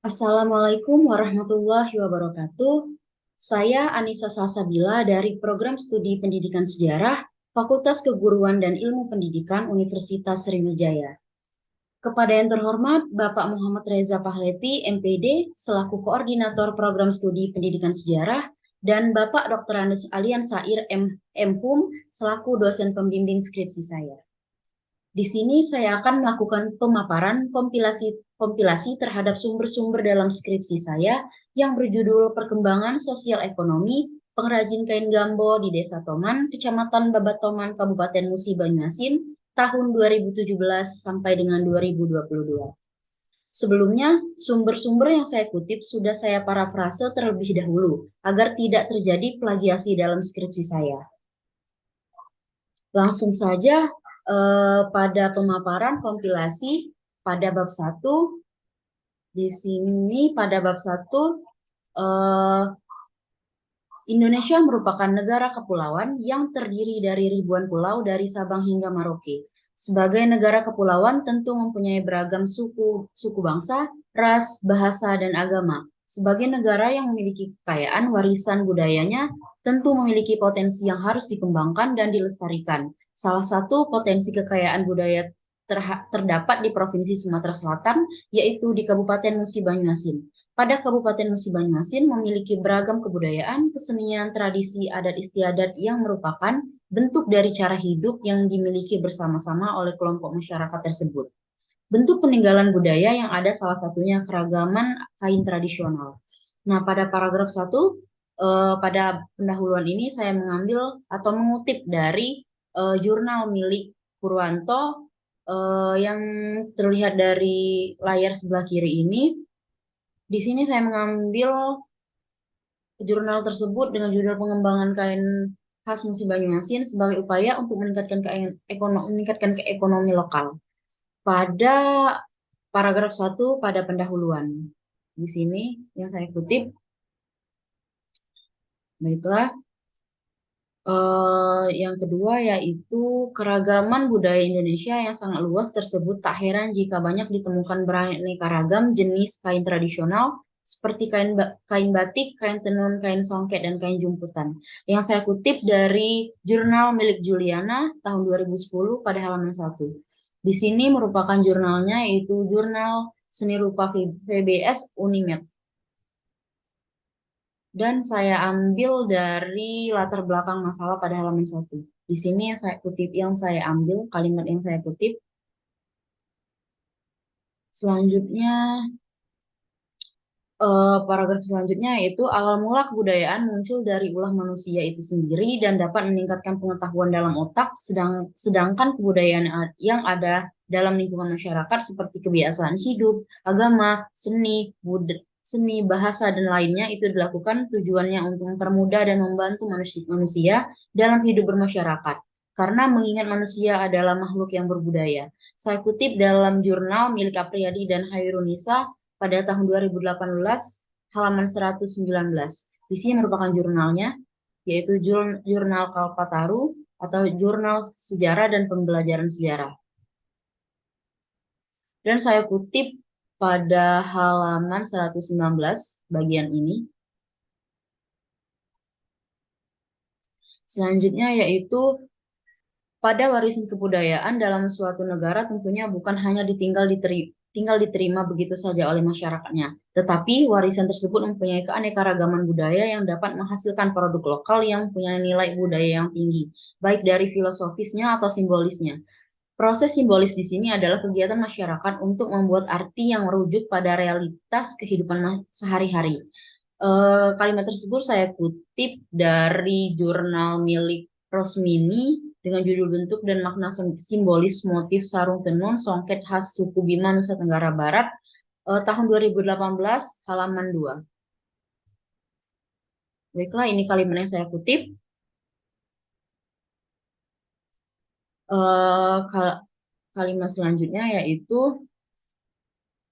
Assalamualaikum warahmatullahi wabarakatuh. Saya Anissa Salsabila dari Program Studi Pendidikan Sejarah, Fakultas Keguruan dan Ilmu Pendidikan Universitas Sriwijaya. Kepada yang terhormat Bapak Muhammad Reza Pahleti, MPD, selaku Koordinator Program Studi Pendidikan Sejarah, dan Bapak Dr. Andes Alian Sair MHum, selaku dosen pembimbing skripsi saya. Di sini saya akan melakukan pemaparan kompilasi terhadap sumber-sumber dalam skripsi saya yang berjudul Perkembangan Sosial Ekonomi Pengrajin Kain Gambo di Desa Toman, Kecamatan Babatoman, Kabupaten Musi Banyuasin, tahun 2017 sampai dengan 2022. Sebelumnya, sumber-sumber yang saya kutip sudah saya parafrase terlebih dahulu agar tidak terjadi plagiasi dalam skripsi saya. Langsung saja pada pemaparan kompilasi pada bab 1. Di sini pada bab 1, Indonesia merupakan negara kepulauan yang terdiri dari ribuan pulau dari Sabang hingga Merauke. Sebagai negara kepulauan tentu mempunyai beragam suku bangsa, ras, bahasa, dan agama. Sebagai negara yang memiliki kekayaan warisan budayanya, tentu memiliki potensi yang harus dikembangkan dan dilestarikan. Salah satu potensi kekayaan budaya terdapat di Provinsi Sumatera Selatan, yaitu di Kabupaten Musi Banyuasin. Pada Kabupaten Musi Banyuasin memiliki beragam kebudayaan, kesenian, tradisi, adat istiadat yang merupakan bentuk dari cara hidup yang dimiliki bersama-sama oleh kelompok masyarakat tersebut. Bentuk peninggalan budaya yang ada salah satunya keragaman kain tradisional. Nah, pada paragraf 1, pada pendahuluan ini saya mengambil atau mengutip dari jurnal milik Purwanto yang terlihat dari layar sebelah kiri ini. Di sini saya mengambil jurnal tersebut dengan judul Pengembangan Kain Khas Musi Banyuasin sebagai upaya untuk meningkatkan keekonomi lokal. Pada paragraf 1 pada pendahuluan. Di sini yang saya kutip, baiklah. Yang kedua yaitu keragaman budaya Indonesia yang sangat luas tersebut tak heran jika banyak ditemukan beraneka ragam jenis kain tradisional seperti kain batik, kain tenun, kain songket, dan kain jumputan. Yang saya kutip dari jurnal milik Juliana tahun 2010 pada halaman 1. Di sini merupakan jurnalnya yaitu Jurnal Seni Rupa VBS Unimed. Dan saya ambil dari latar belakang masalah pada halaman 1. Di sini yang saya kutip, yang saya ambil, kalimat yang saya kutip. Selanjutnya, paragraf selanjutnya yaitu awal mula kebudayaan muncul dari ulah manusia itu sendiri dan dapat meningkatkan pengetahuan dalam otak, sedangkan kebudayaan yang ada dalam lingkungan masyarakat seperti kebiasaan hidup, agama, seni, bahasa, dan lainnya itu dilakukan tujuannya untuk mempermudah dan membantu manusia dalam hidup bermasyarakat. Karena mengingat manusia adalah makhluk yang berbudaya. Saya kutip dalam jurnal milik Apriyadi dan Hairunisa pada tahun 2018 halaman 119. Di sini merupakan jurnalnya, yaitu Jurnal Kalpataru atau Jurnal Sejarah dan Pembelajaran Sejarah. Dan saya kutip pada halaman 119 bagian ini. Selanjutnya yaitu pada warisan kebudayaan dalam suatu negara tentunya bukan hanya tinggal diterima begitu saja oleh masyarakatnya, tetapi warisan tersebut mempunyai keanekaragaman budaya yang dapat menghasilkan produk lokal yang punya nilai budaya yang tinggi, baik dari filosofisnya atau simbolisnya. Proses simbolis di sini adalah kegiatan masyarakat untuk membuat arti yang merujuk pada realitas kehidupan sehari-hari. Kalimat tersebut saya kutip dari jurnal milik Rosmini dengan judul Bentuk dan Makna Simbolis Motif Sarung Tenun Songket Khas Suku Bima Nusa Tenggara Barat tahun 2018 halaman 2. Baiklah, ini kalimat yang saya kutip. Kalimat selanjutnya yaitu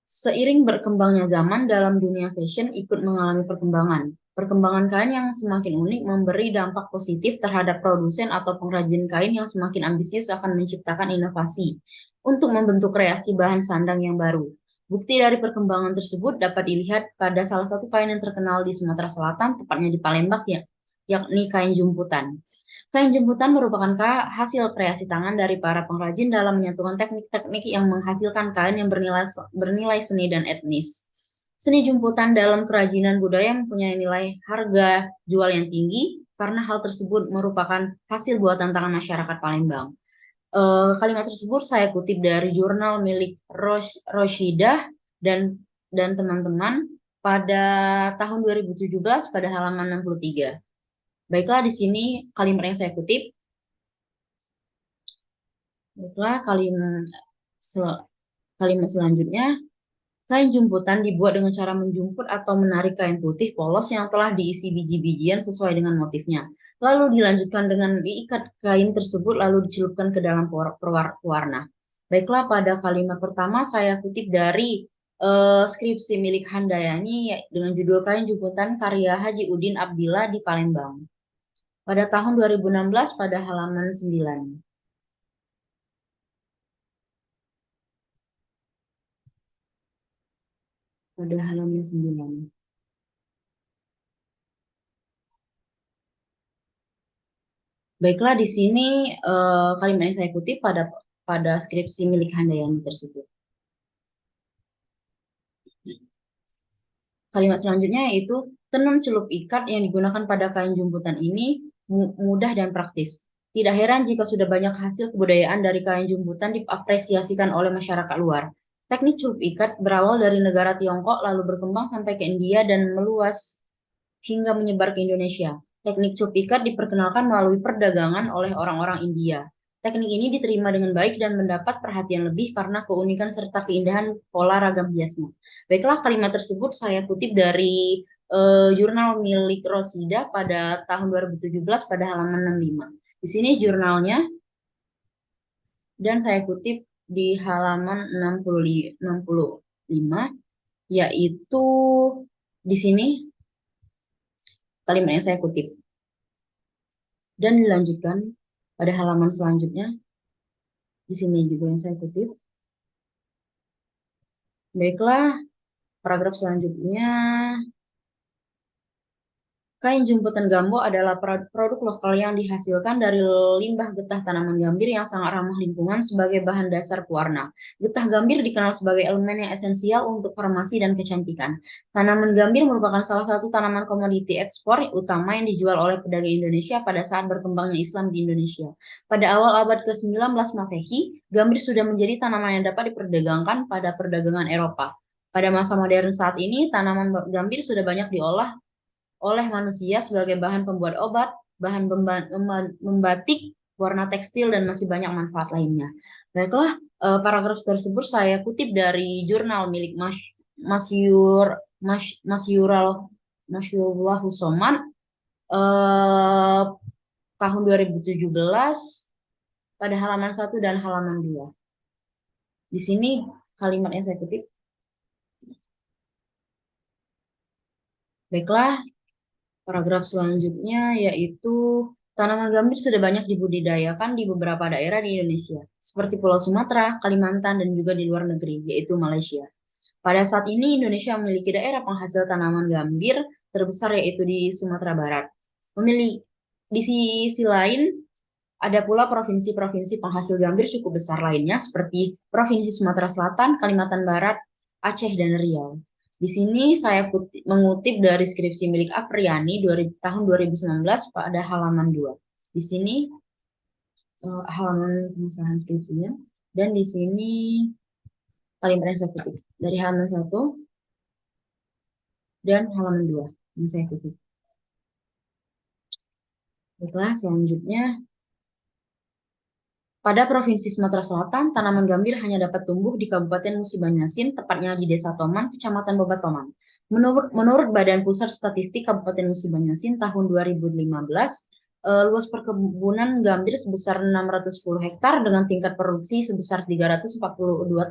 seiring berkembangnya zaman dalam dunia fashion ikut mengalami perkembangan. Perkembangan kain yang semakin unik memberi dampak positif terhadap produsen atau pengrajin kain yang semakin ambisius akan menciptakan inovasi untuk membentuk kreasi bahan sandang yang baru. Bukti dari perkembangan tersebut dapat dilihat pada salah satu kain yang terkenal di Sumatera Selatan, tepatnya di Palembang, ya, yakni kain jemputan. Kain jemputan merupakan hasil kreasi tangan dari para pengrajin dalam menyatukan teknik-teknik yang menghasilkan kain yang bernilai seni dan etnis. Seni jemputan dalam kerajinan budaya mempunyai nilai harga jual yang tinggi karena hal tersebut merupakan hasil buatan tangan masyarakat Palembang. Kalimat tersebut saya kutip dari jurnal milik Roshidah dan teman-teman pada tahun 2017 pada halaman 63. Baiklah, di sini kalimat yang saya kutip. Baiklah, kalimat selanjutnya. Kain jemputan dibuat dengan cara menjumput atau menarik kain putih polos yang telah diisi biji-bijian sesuai dengan motifnya. Lalu dilanjutkan dengan diikat kain tersebut lalu dicelupkan ke dalam pewarna. Baiklah, pada kalimat pertama saya kutip dari skripsi milik Handayani dengan judul Kain Jemputan karya Haji Udin Abdillah di Palembang. Pada tahun 2016 pada halaman 9. Pada halaman 9. Baiklah, di sini kalimat yang saya kutip pada skripsi milik Handayani tersebut. Kalimat selanjutnya yaitu tenun celup ikat yang digunakan pada kain jemputan ini mudah dan praktis. Tidak heran jika sudah banyak hasil kebudayaan dari kain jemputan diapresiasikan oleh masyarakat luar. Teknik celup ikat berawal dari negara Tiongkok lalu berkembang sampai ke India dan meluas hingga menyebar ke Indonesia. Teknik celup ikat diperkenalkan melalui perdagangan oleh orang-orang India. Teknik ini diterima dengan baik dan mendapat perhatian lebih karena keunikan serta keindahan pola ragam hiasnya. Baiklah, kalimat tersebut saya kutip dari jurnal milik Rosida pada tahun 2017 pada halaman 65. Di sini jurnalnya dan saya kutip di halaman 65, yaitu di sini kalimat yang saya kutip. Dan dilanjutkan pada halaman selanjutnya, di sini juga yang saya kutip. Baiklah, paragraf selanjutnya. Kain jemputan Gambo adalah produk lokal yang dihasilkan dari limbah getah tanaman gambir yang sangat ramah lingkungan sebagai bahan dasar pewarna. Getah gambir dikenal sebagai elemen yang esensial untuk farmasi dan kecantikan. Tanaman gambir merupakan salah satu tanaman komoditi ekspor utama yang dijual oleh pedagang Indonesia pada saat berkembangnya Islam di Indonesia. Pada awal abad ke-19 Masehi, gambir sudah menjadi tanaman yang dapat diperdagangkan pada perdagangan Eropa. Pada masa modern saat ini, tanaman gambir sudah banyak diolah oleh manusia sebagai bahan pembuat obat, bahan membatik, warna tekstil, dan masih banyak manfaat lainnya. Baiklah, paragraf tersebut saya kutip dari jurnal milik Masyurullah Husoman tahun 2017 pada halaman 1 dan halaman 2. Di sini kalimat yang saya kutip. Baiklah, paragraf selanjutnya yaitu tanaman gambir sudah banyak dibudidayakan di beberapa daerah di Indonesia, seperti Pulau Sumatera, Kalimantan, dan juga di luar negeri, yaitu Malaysia. Pada saat ini Indonesia memiliki daerah penghasil tanaman gambir terbesar yaitu di Sumatera Barat. Di sisi lain ada pula provinsi-provinsi penghasil gambir cukup besar lainnya seperti Provinsi Sumatera Selatan, Kalimantan Barat, Aceh, dan Riau. Di sini saya mengutip dari skripsi milik Apriani tahun 2019 pada halaman 2. Di sini halaman pengesahan skripsinya. Dan di sini kalimat yang saya kutip dari halaman 1 dan halaman 2 yang saya kutip. Baiklah, selanjutnya pada Provinsi Sumatera Selatan, tanaman gambir hanya dapat tumbuh di Kabupaten Musi Banyasin, tepatnya di Desa Toman, Kecamatan Babatoman. Menurut Badan Pusat Statistik Kabupaten Musi Banyasin tahun 2015, luas perkebunan gambir sebesar 610 hektar dengan tingkat produksi sebesar 342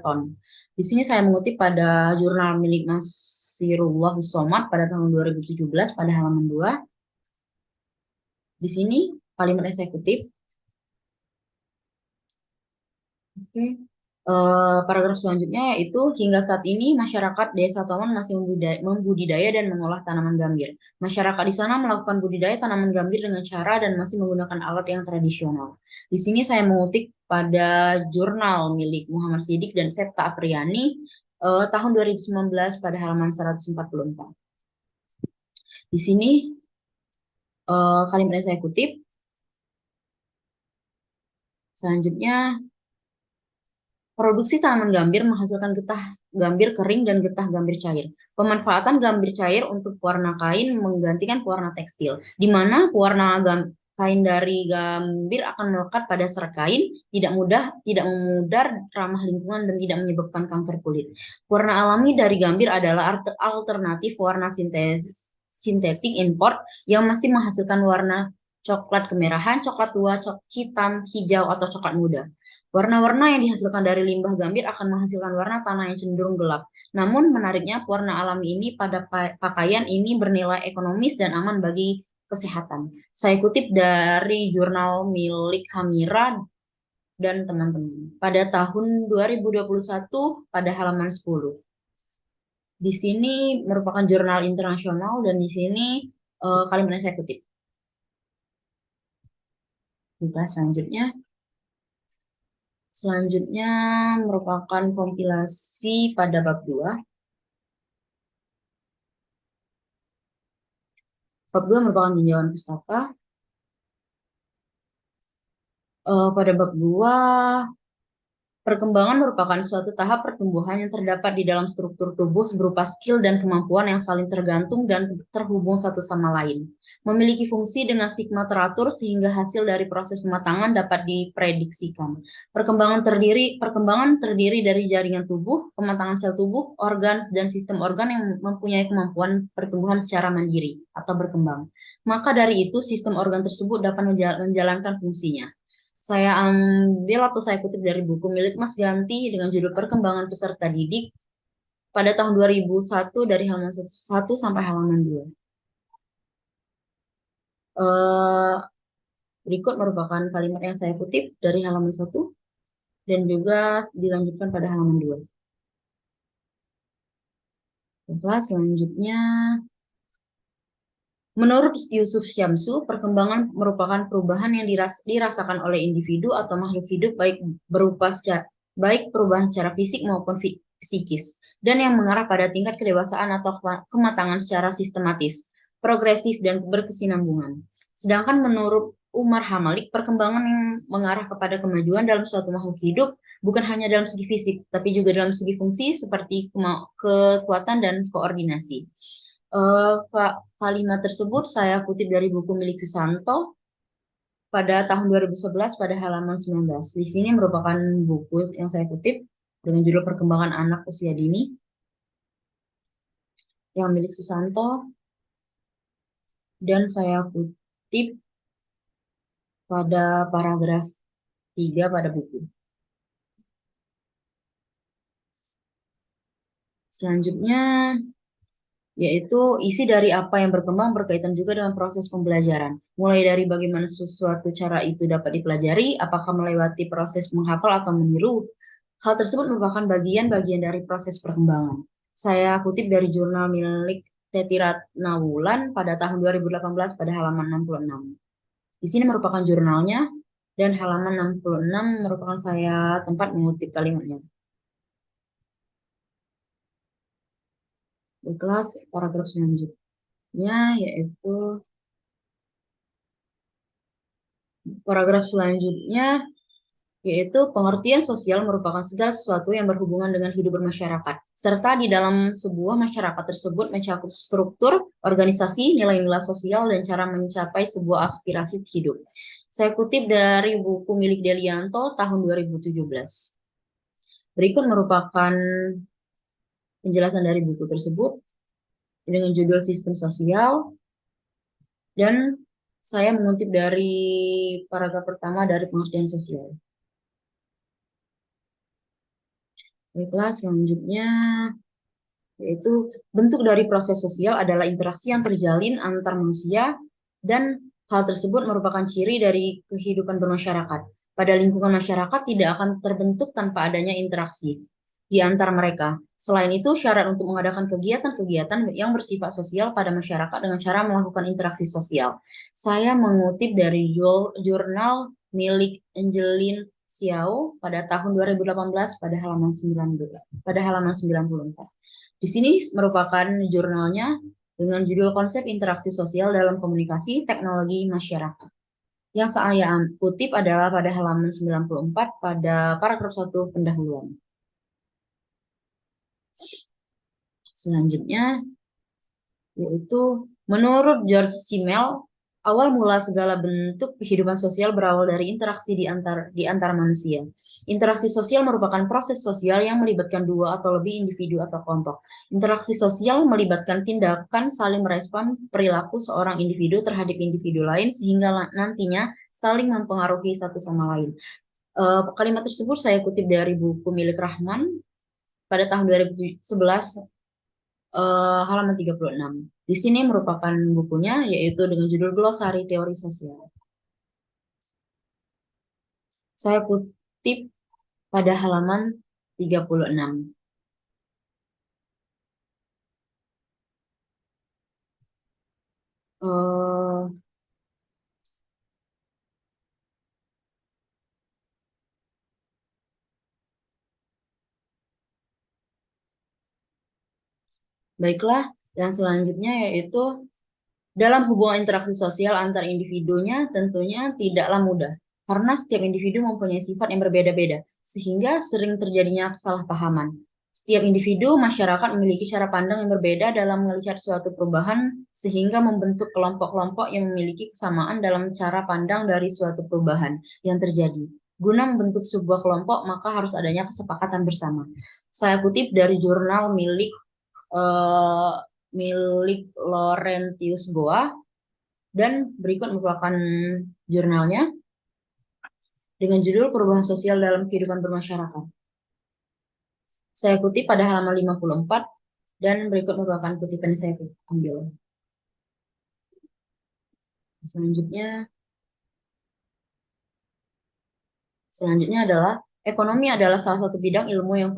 ton. Di sini saya mengutip pada jurnal milik Nasirullah Somad pada tahun 2017 pada halaman 2. Di sini kalimat yang saya kutip. Oke. Paragraf selanjutnya yaitu hingga saat ini masyarakat Desa Toman masih membudidaya dan mengolah tanaman gambir. Masyarakat di sana melakukan budidaya tanaman gambir dengan cara dan masih menggunakan alat yang tradisional. Di sini saya mengutip pada jurnal milik Muhammad Siddiq dan Septa Apriyani tahun 2019 pada halaman 144. Di sini kalimat yang saya kutip. Selanjutnya, produksi tanaman gambir menghasilkan getah gambir kering dan getah gambir cair. Pemanfaatan gambir cair untuk pewarna kain menggantikan pewarna tekstil, di mana pewarna kain dari gambir akan melekat pada serat kain, tidak memudar, ramah lingkungan, dan tidak menyebabkan kanker kulit. Pewarna alami dari gambir adalah alternatif warna sintetik import yang masih menghasilkan warna coklat kemerahan, coklat tua, hitam, hijau, atau coklat muda. Warna-warna yang dihasilkan dari limbah gambir akan menghasilkan warna tanah yang cenderung gelap. Namun menariknya warna alami ini pada pakaian ini bernilai ekonomis dan aman bagi kesehatan. Saya kutip dari jurnal milik Hamira dan teman-teman pada tahun 2021 pada halaman 10. Di sini merupakan jurnal internasional dan di sini kalimat yang saya kutip. Buka selanjutnya. Selanjutnya merupakan kompilasi pada bab 2. Bab 2 merupakan tinjauan pustaka. Pada bab 2, perkembangan merupakan suatu tahap pertumbuhan yang terdapat di dalam struktur tubuh berupa skill dan kemampuan yang saling tergantung dan terhubung satu sama lain. Memiliki fungsi dengan sigma teratur sehingga hasil dari proses pematangan dapat diprediksikan. Perkembangan terdiri dari jaringan tubuh, pematangan sel tubuh, organ, dan sistem organ yang mempunyai kemampuan pertumbuhan secara mandiri atau berkembang. Maka dari itu, sistem organ tersebut dapat menjalankan fungsinya. Saya ambil atau saya kutip dari buku milik Mas Ganti dengan judul Perkembangan Peserta Didik pada tahun 2001 dari halaman 1 sampai halaman 2. Berikut merupakan kalimat yang saya kutip dari halaman 1 dan juga dilanjutkan pada halaman 2. Selanjutnya, menurut Yusuf Syamsu, perkembangan merupakan perubahan yang dirasakan oleh individu atau makhluk hidup baik perubahan secara fisik maupun psikis, dan yang mengarah pada tingkat kedewasaan atau kematangan secara sistematis, progresif, dan berkesinambungan. Sedangkan menurut Umar Hamalik, perkembangan yang mengarah kepada kemajuan dalam suatu makhluk hidup bukan hanya dalam segi fisik, tapi juga dalam segi fungsi seperti kekuatan dan koordinasi. Kalimat tersebut saya kutip dari buku milik Susanto pada tahun 2011 pada halaman 19. Di sini merupakan buku yang saya kutip dengan judul Perkembangan Anak Usia Dini yang milik Susanto, dan saya kutip pada paragraf 3 pada buku. Selanjutnya yaitu isi dari apa yang berkembang berkaitan juga dengan proses pembelajaran. Mulai dari bagaimana sesuatu cara itu dapat dipelajari, apakah melewati proses menghafal atau meniru. Hal tersebut merupakan bagian-bagian dari proses perkembangan. Saya kutip dari jurnal milik Teti Ratnawulan pada tahun 2018 pada halaman 66. Di sini merupakan jurnalnya dan halaman 66 merupakan saya tempat mengutip kalimatnya. Di kelas paragraf selanjutnya yaitu paragraf selanjutnya yaitu pengertian sosial merupakan segala sesuatu yang berhubungan dengan hidup bermasyarakat, serta di dalam sebuah masyarakat tersebut mencakup struktur, organisasi, nilai-nilai sosial, dan cara mencapai sebuah aspirasi hidup. Saya kutip dari buku milik Delianto tahun 2017. Berikut merupakan penjelasan dari buku tersebut dengan judul Sistem Sosial, dan saya mengutip dari paragraf pertama dari pengertian sosial. Baiklah, selanjutnya yaitu bentuk dari proses sosial adalah interaksi yang terjalin antar manusia dan hal tersebut merupakan ciri dari kehidupan bermasyarakat. pada lingkungan masyarakat tidak akan terbentuk tanpa adanya interaksi di antara mereka. Selain itu, syarat untuk mengadakan kegiatan-kegiatan yang bersifat sosial pada masyarakat dengan cara melakukan interaksi sosial. Saya mengutip dari jurnal milik Angelin Xiao pada tahun 2018 pada halaman 19, pada halaman 94. Di sini merupakan jurnalnya dengan judul Konsep Interaksi Sosial dalam Komunikasi Teknologi Masyarakat. Yang saya kutip adalah pada halaman 94 pada paragraf 1 pendahuluan. Selanjutnya, yaitu menurut George Simmel, awal mula segala bentuk kehidupan sosial berawal dari interaksi di antara manusia. Interaksi sosial merupakan proses sosial yang melibatkan dua atau lebih individu atau kelompok. Interaksi sosial melibatkan tindakan saling merespon perilaku seorang individu terhadap individu lain sehingga nantinya saling mempengaruhi satu sama lain. Kalimat tersebut saya kutip dari buku milik Rahman pada tahun 2011 halaman 36. Di sini merupakan bukunya yaitu dengan judul Glosari Teori Sosial. Saya kutip pada halaman 36. Baiklah, yang selanjutnya yaitu dalam hubungan interaksi sosial antar individunya tentunya tidaklah mudah, karena setiap individu mempunyai sifat yang berbeda-beda, sehingga sering terjadinya kesalahpahaman. Setiap individu masyarakat memiliki cara pandang yang berbeda dalam melihat suatu perubahan, sehingga membentuk kelompok-kelompok yang memiliki kesamaan dalam cara pandang dari suatu perubahan yang terjadi. Guna membentuk sebuah kelompok, maka harus adanya kesepakatan bersama. Saya kutip dari jurnal eh, milik Laurentius Goa, dan berikut merupakan jurnalnya dengan judul Perubahan Sosial dalam Kehidupan Bermasyarakat. Saya kutip pada halaman 54 dan berikut merupakan kutipan yang saya ambil. Selanjutnya adalah ekonomi adalah salah satu bidang ilmu yang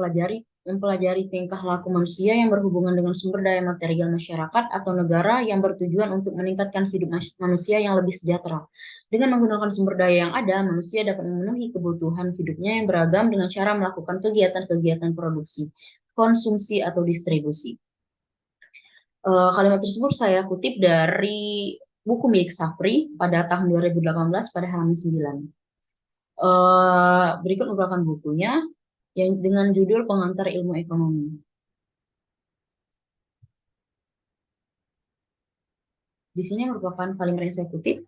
mempelajari tingkah laku manusia yang berhubungan dengan sumber daya material masyarakat atau negara yang bertujuan untuk meningkatkan hidup manusia yang lebih sejahtera. Dengan menggunakan sumber daya yang ada, manusia dapat memenuhi kebutuhan hidupnya yang beragam dengan cara melakukan kegiatan-kegiatan produksi, konsumsi, atau distribusi. Kalimat tersebut saya kutip dari buku milik Sapri pada tahun 2018 pada halaman 9. Berikut merupakan bukunya yang dengan judul Pengantar Ilmu Ekonomi. Di sini merupakan kalimat yang saya kutip.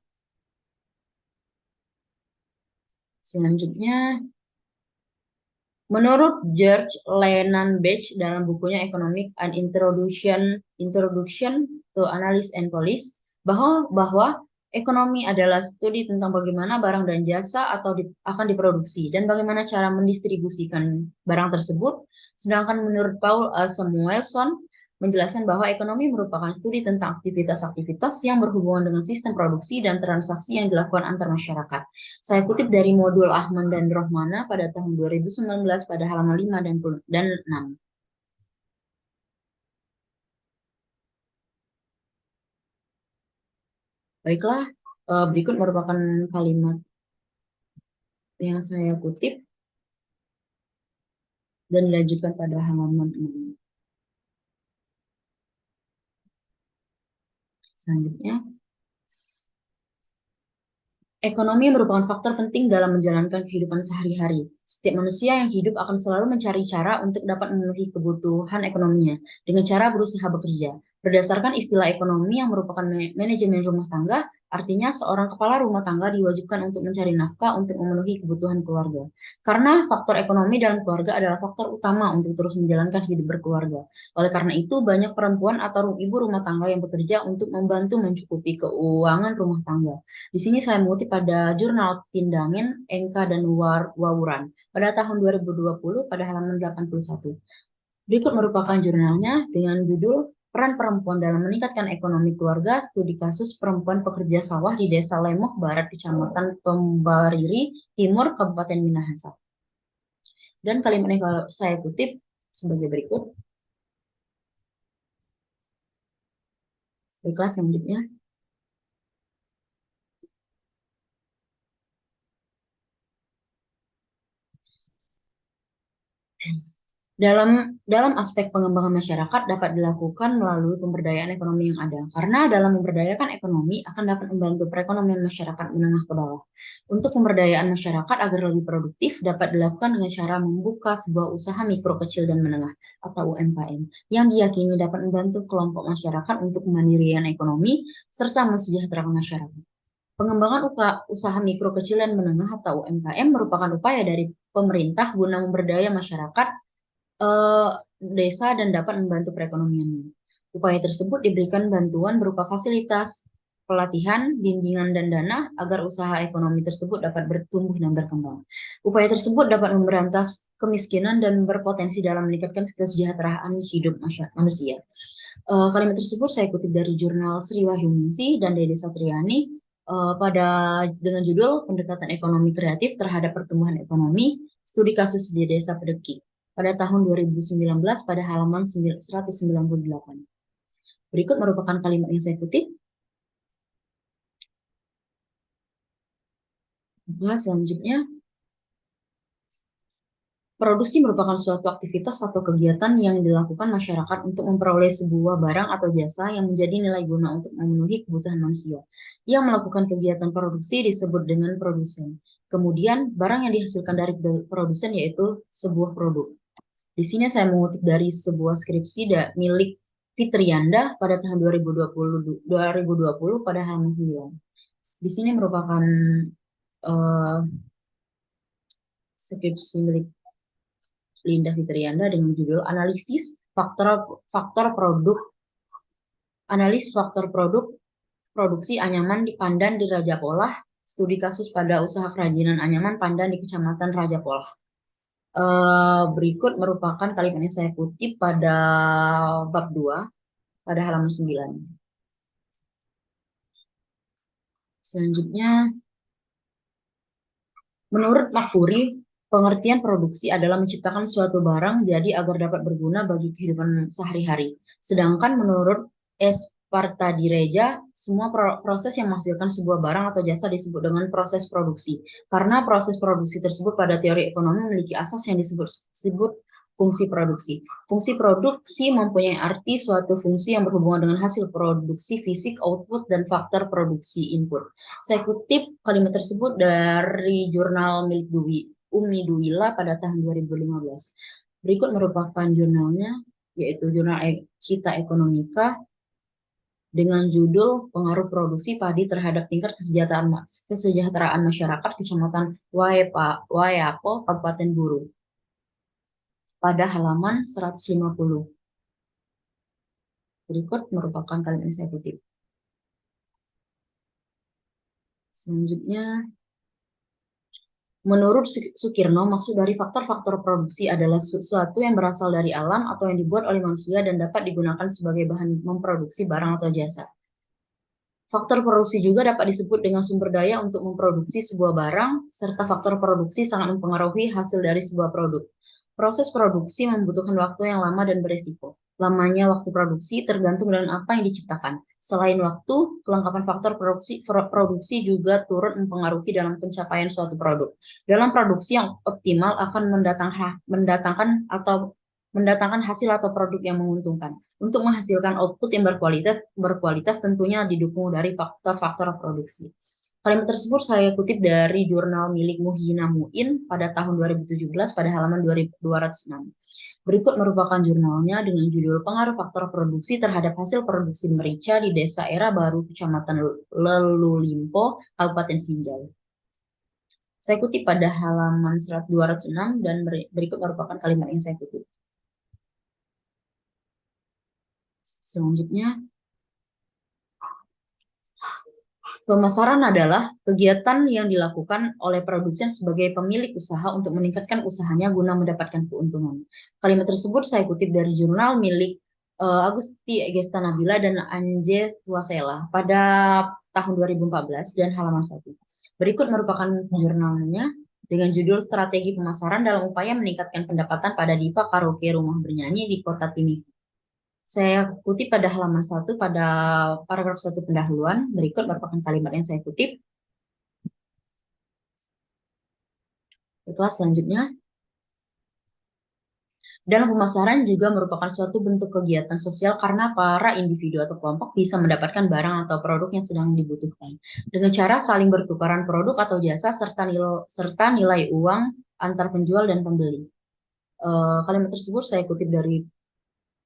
Selanjutnya, menurut George Lenan Bach dalam bukunya Economic and Introduction to Analysis and Policy, bahwa ekonomi adalah studi tentang bagaimana barang dan jasa akan diproduksi dan bagaimana cara mendistribusikan barang tersebut. Sedangkan menurut Paul Samuelson menjelaskan bahwa ekonomi merupakan studi tentang aktivitas-aktivitas yang berhubungan dengan sistem produksi dan transaksi yang dilakukan antar masyarakat. Saya kutip dari modul Ahman dan Rohmana pada tahun 2019 pada halaman 5 dan 6. Baiklah, berikut merupakan kalimat yang saya kutip dan dilanjutkan pada halaman 6. Selanjutnya, ekonomi merupakan faktor penting dalam menjalankan kehidupan sehari-hari. Setiap manusia yang hidup akan selalu mencari cara untuk dapat memenuhi kebutuhan ekonominya dengan cara berusaha bekerja. Berdasarkan istilah ekonomi yang merupakan manajemen rumah tangga, artinya seorang kepala rumah tangga diwajibkan untuk mencari nafkah untuk memenuhi kebutuhan keluarga. Karena faktor ekonomi dalam keluarga adalah faktor utama untuk terus menjalankan hidup berkeluarga. Oleh karena itu, banyak perempuan atau ibu rumah tangga yang bekerja untuk membantu mencukupi keuangan rumah tangga. Di sini saya mengutip pada jurnal Tindangin, Engka, dan Wawuran pada tahun 2020 pada halaman 81. Berikut merupakan jurnalnya dengan judul Peran perempuan dalam meningkatkan ekonomi keluarga, studi kasus perempuan pekerja sawah di Desa Lemok Barat, Kecamatan Tombariri Timur, Kabupaten Minahasa. Dan kalimat yang kalau saya kutip sebagai berikut. Baiklah, selanjutnya. Dalam aspek pengembangan masyarakat dapat dilakukan melalui pemberdayaan ekonomi yang ada. Karena dalam memberdayakan ekonomi akan dapat membantu perekonomian masyarakat menengah ke bawah. Untuk pemberdayaan masyarakat agar lebih produktif dapat dilakukan dengan cara membuka sebuah usaha mikro, kecil, dan menengah atau UMKM yang diyakini dapat membantu kelompok masyarakat untuk kemandirian ekonomi serta mensejahterakan masyarakat. Pengembangan usaha mikro, kecil, dan menengah atau UMKM merupakan upaya dari pemerintah guna memberdaya masyarakat desa dan dapat membantu perekonomiannya. Upaya tersebut diberikan bantuan berupa fasilitas, pelatihan, bimbingan, dan dana agar usaha ekonomi tersebut dapat bertumbuh dan berkembang. Upaya tersebut dapat memberantas kemiskinan dan berpotensi dalam meningkatkan kesejahteraan hidup manusia. Kalimat tersebut saya kutip dari jurnal Sri Wahyuningsih dan Dede Satriani dengan judul Pendekatan Ekonomi Kreatif Terhadap Pertumbuhan Ekonomi, Studi Kasus di Desa Pedeki pada tahun 2019 pada halaman 198. Berikut merupakan kalimat yang saya kutip. Selanjutnya, produksi merupakan suatu aktivitas atau kegiatan yang dilakukan masyarakat untuk memperoleh sebuah barang atau jasa yang menjadi nilai guna untuk memenuhi kebutuhan manusia. Yang melakukan kegiatan produksi disebut dengan produsen. Kemudian, barang yang dihasilkan dari produsen yaitu sebuah produk. Di sini saya mengutip dari sebuah skripsi milik Fitrianda pada tahun 2020 pada halaman 9. Di sini merupakan skripsi milik Linda Fitrianda dengan judul Analisis Faktor Produk Produksi Anyaman di Pandan di Raja Polah, Studi Kasus pada Usaha Kerajinan Anyaman Pandan di Kecamatan Raja Polah. Berikut merupakan kalimat yang saya kutip pada bab 2 pada halaman 9. Selanjutnya, menurut Makfuri, pengertian produksi adalah menciptakan suatu barang jadi agar dapat berguna bagi kehidupan sehari-hari. Sedangkan menurut Espartadireja, semua proses yang menghasilkan sebuah barang atau jasa disebut dengan proses produksi. Karena proses produksi tersebut pada teori ekonomi memiliki asas yang disebut fungsi produksi. Fungsi produksi mempunyai arti suatu fungsi yang berhubungan dengan hasil produksi fisik, output, dan faktor produksi input. Saya kutip kalimat tersebut dari jurnal milik Umi Duwila pada tahun 2015. Berikut merupakan jurnalnya, yaitu jurnal Cita Ekonomika dengan judul Pengaruh Produksi Padi Terhadap Tingkat Kesejahteraan Masyarakat Kecamatan Wayapo, Kabupaten Buru, pada halaman 150. Berikut merupakan kalimat yang saya kutip. Selanjutnya, menurut Sukirno, maksud dari faktor-faktor produksi adalah sesuatu yang berasal dari alam atau yang dibuat oleh manusia dan dapat digunakan sebagai bahan memproduksi barang atau jasa. Faktor produksi juga dapat disebut dengan sumber daya untuk memproduksi sebuah barang, serta faktor produksi sangat mempengaruhi hasil dari sebuah produk. Proses produksi membutuhkan waktu yang lama dan beresiko. Lamanya waktu produksi tergantung dengan apa yang diciptakan. Selain waktu, kelengkapan faktor produksi juga turut mempengaruhi dalam pencapaian suatu produk. Dalam produksi yang optimal akan mendatangkan hasil atau produk yang menguntungkan. Untuk menghasilkan output yang berkualitas tentunya didukung dari faktor-faktor produksi. Kalimat tersebut saya kutip dari jurnal milik Muhyina Muin pada tahun 2017 pada halaman 206. Berikut merupakan jurnalnya dengan judul Pengaruh Faktor Produksi Terhadap Hasil Produksi Merica di Desa Era Baru, Kecamatan Lelulimpo, Kabupaten Sinjai. Saya kutip pada halaman 206 dan berikut merupakan kalimat yang saya kutip. Selanjutnya, pemasaran adalah kegiatan yang dilakukan oleh produsen sebagai pemilik usaha untuk meningkatkan usahanya guna mendapatkan keuntungan. Kalimat tersebut saya kutip dari jurnal milik Agusti Egesta Nabila dan Anje Tuasela pada tahun 2014 dan halaman 1. Berikut merupakan jurnalnya dengan judul Strategi Pemasaran dalam Upaya Meningkatkan Pendapatan pada Diva Karaoke Rumah Bernyanyi di Kota Timika. Saya kutip pada halaman 1 pada paragraf 1 pendahuluan. Berikut merupakan kalimat yang saya kutip. Setelah selanjutnya, dalam pemasaran juga merupakan suatu bentuk kegiatan sosial karena para individu atau kelompok bisa mendapatkan barang atau produk yang sedang dibutuhkan dengan cara saling bertukaran produk atau jasa serta nilai uang antar penjual dan pembeli. Kalimat tersebut saya kutip dari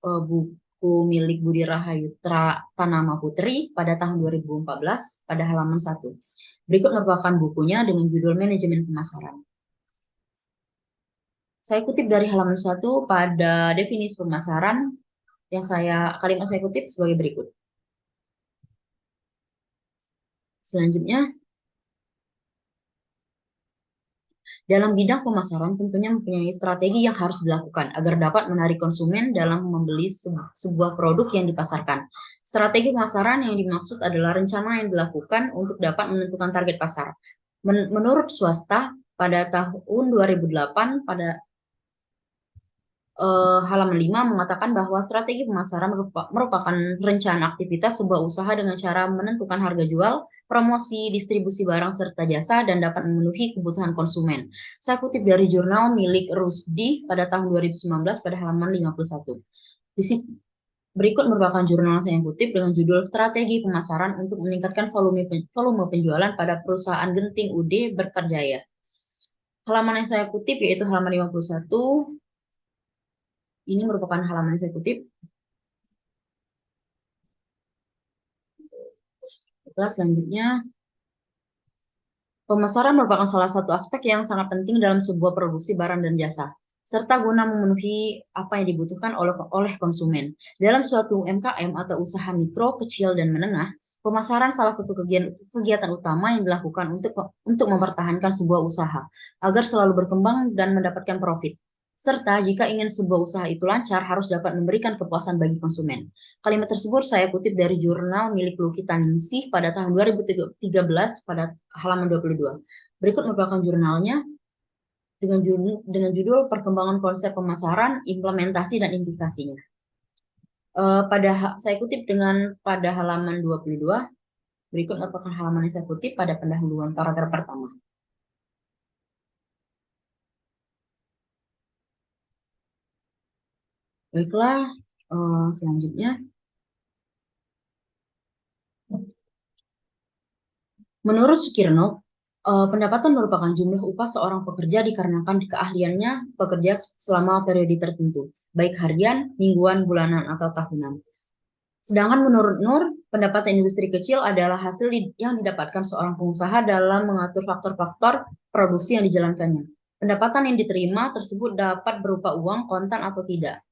buku milik Budi Rahayu Tanama Putri pada tahun 2014 pada halaman 1. Berikut merupakan bukunya dengan judul Manajemen Pemasaran. Saya kutip dari halaman 1 pada definisi pemasaran yang kalimat saya kutip sebagai berikut. Selanjutnya, dalam bidang pemasaran tentunya mempunyai strategi yang harus dilakukan agar dapat menarik konsumen dalam membeli sebuah produk yang dipasarkan. Strategi pemasaran yang dimaksud adalah rencana yang dilakukan untuk dapat menentukan target pasar. Menurut swasta, pada tahun 2008 pada halaman 5 mengatakan bahwa strategi pemasaran merupakan rencana aktivitas sebuah usaha dengan cara menentukan harga jual, promosi, distribusi barang serta jasa, dan dapat memenuhi kebutuhan konsumen. Saya kutip dari jurnal milik Rusdi pada tahun 2019 pada halaman 51. Berikut merupakan jurnal yang saya kutip dengan judul Strategi Pemasaran untuk Meningkatkan volume Penjualan pada Perusahaan Genting UD Berkerjaya. Halaman yang saya kutip yaitu halaman 51. Ini merupakan halaman yang saya kutip. Selanjutnya, pemasaran merupakan salah satu aspek yang sangat penting dalam sebuah produksi barang dan jasa, serta guna memenuhi apa yang dibutuhkan oleh konsumen. Dalam suatu UMKM atau usaha mikro, kecil, dan menengah, pemasaran salah satu kegiatan utama yang dilakukan untuk mempertahankan sebuah usaha, agar selalu berkembang dan mendapatkan profit. Serta jika ingin sebuah usaha itu lancar, harus dapat memberikan kepuasan bagi konsumen. Kalimat tersebut saya kutip dari jurnal milik Luki Taningsih pada tahun 2013 pada halaman 22. Berikut merupakan jurnalnya dengan judul Perkembangan Konsep Pemasaran, Implementasi, dan Implikasinya. Saya kutip pada halaman 22. Berikut merupakan halaman yang saya kutip pada pendahuluan paragraf pertama. Baiklah, selanjutnya. Menurut Sukirno, pendapatan merupakan jumlah upah seorang pekerja dikarenakan keahliannya bekerja selama periode tertentu, baik harian, mingguan, bulanan, atau tahunan. Sedangkan menurut Nur, pendapatan industri kecil adalah hasil yang didapatkan seorang pengusaha dalam mengatur faktor-faktor produksi yang dijalankannya. Pendapatan yang diterima tersebut dapat berupa uang, kontan, atau tidak.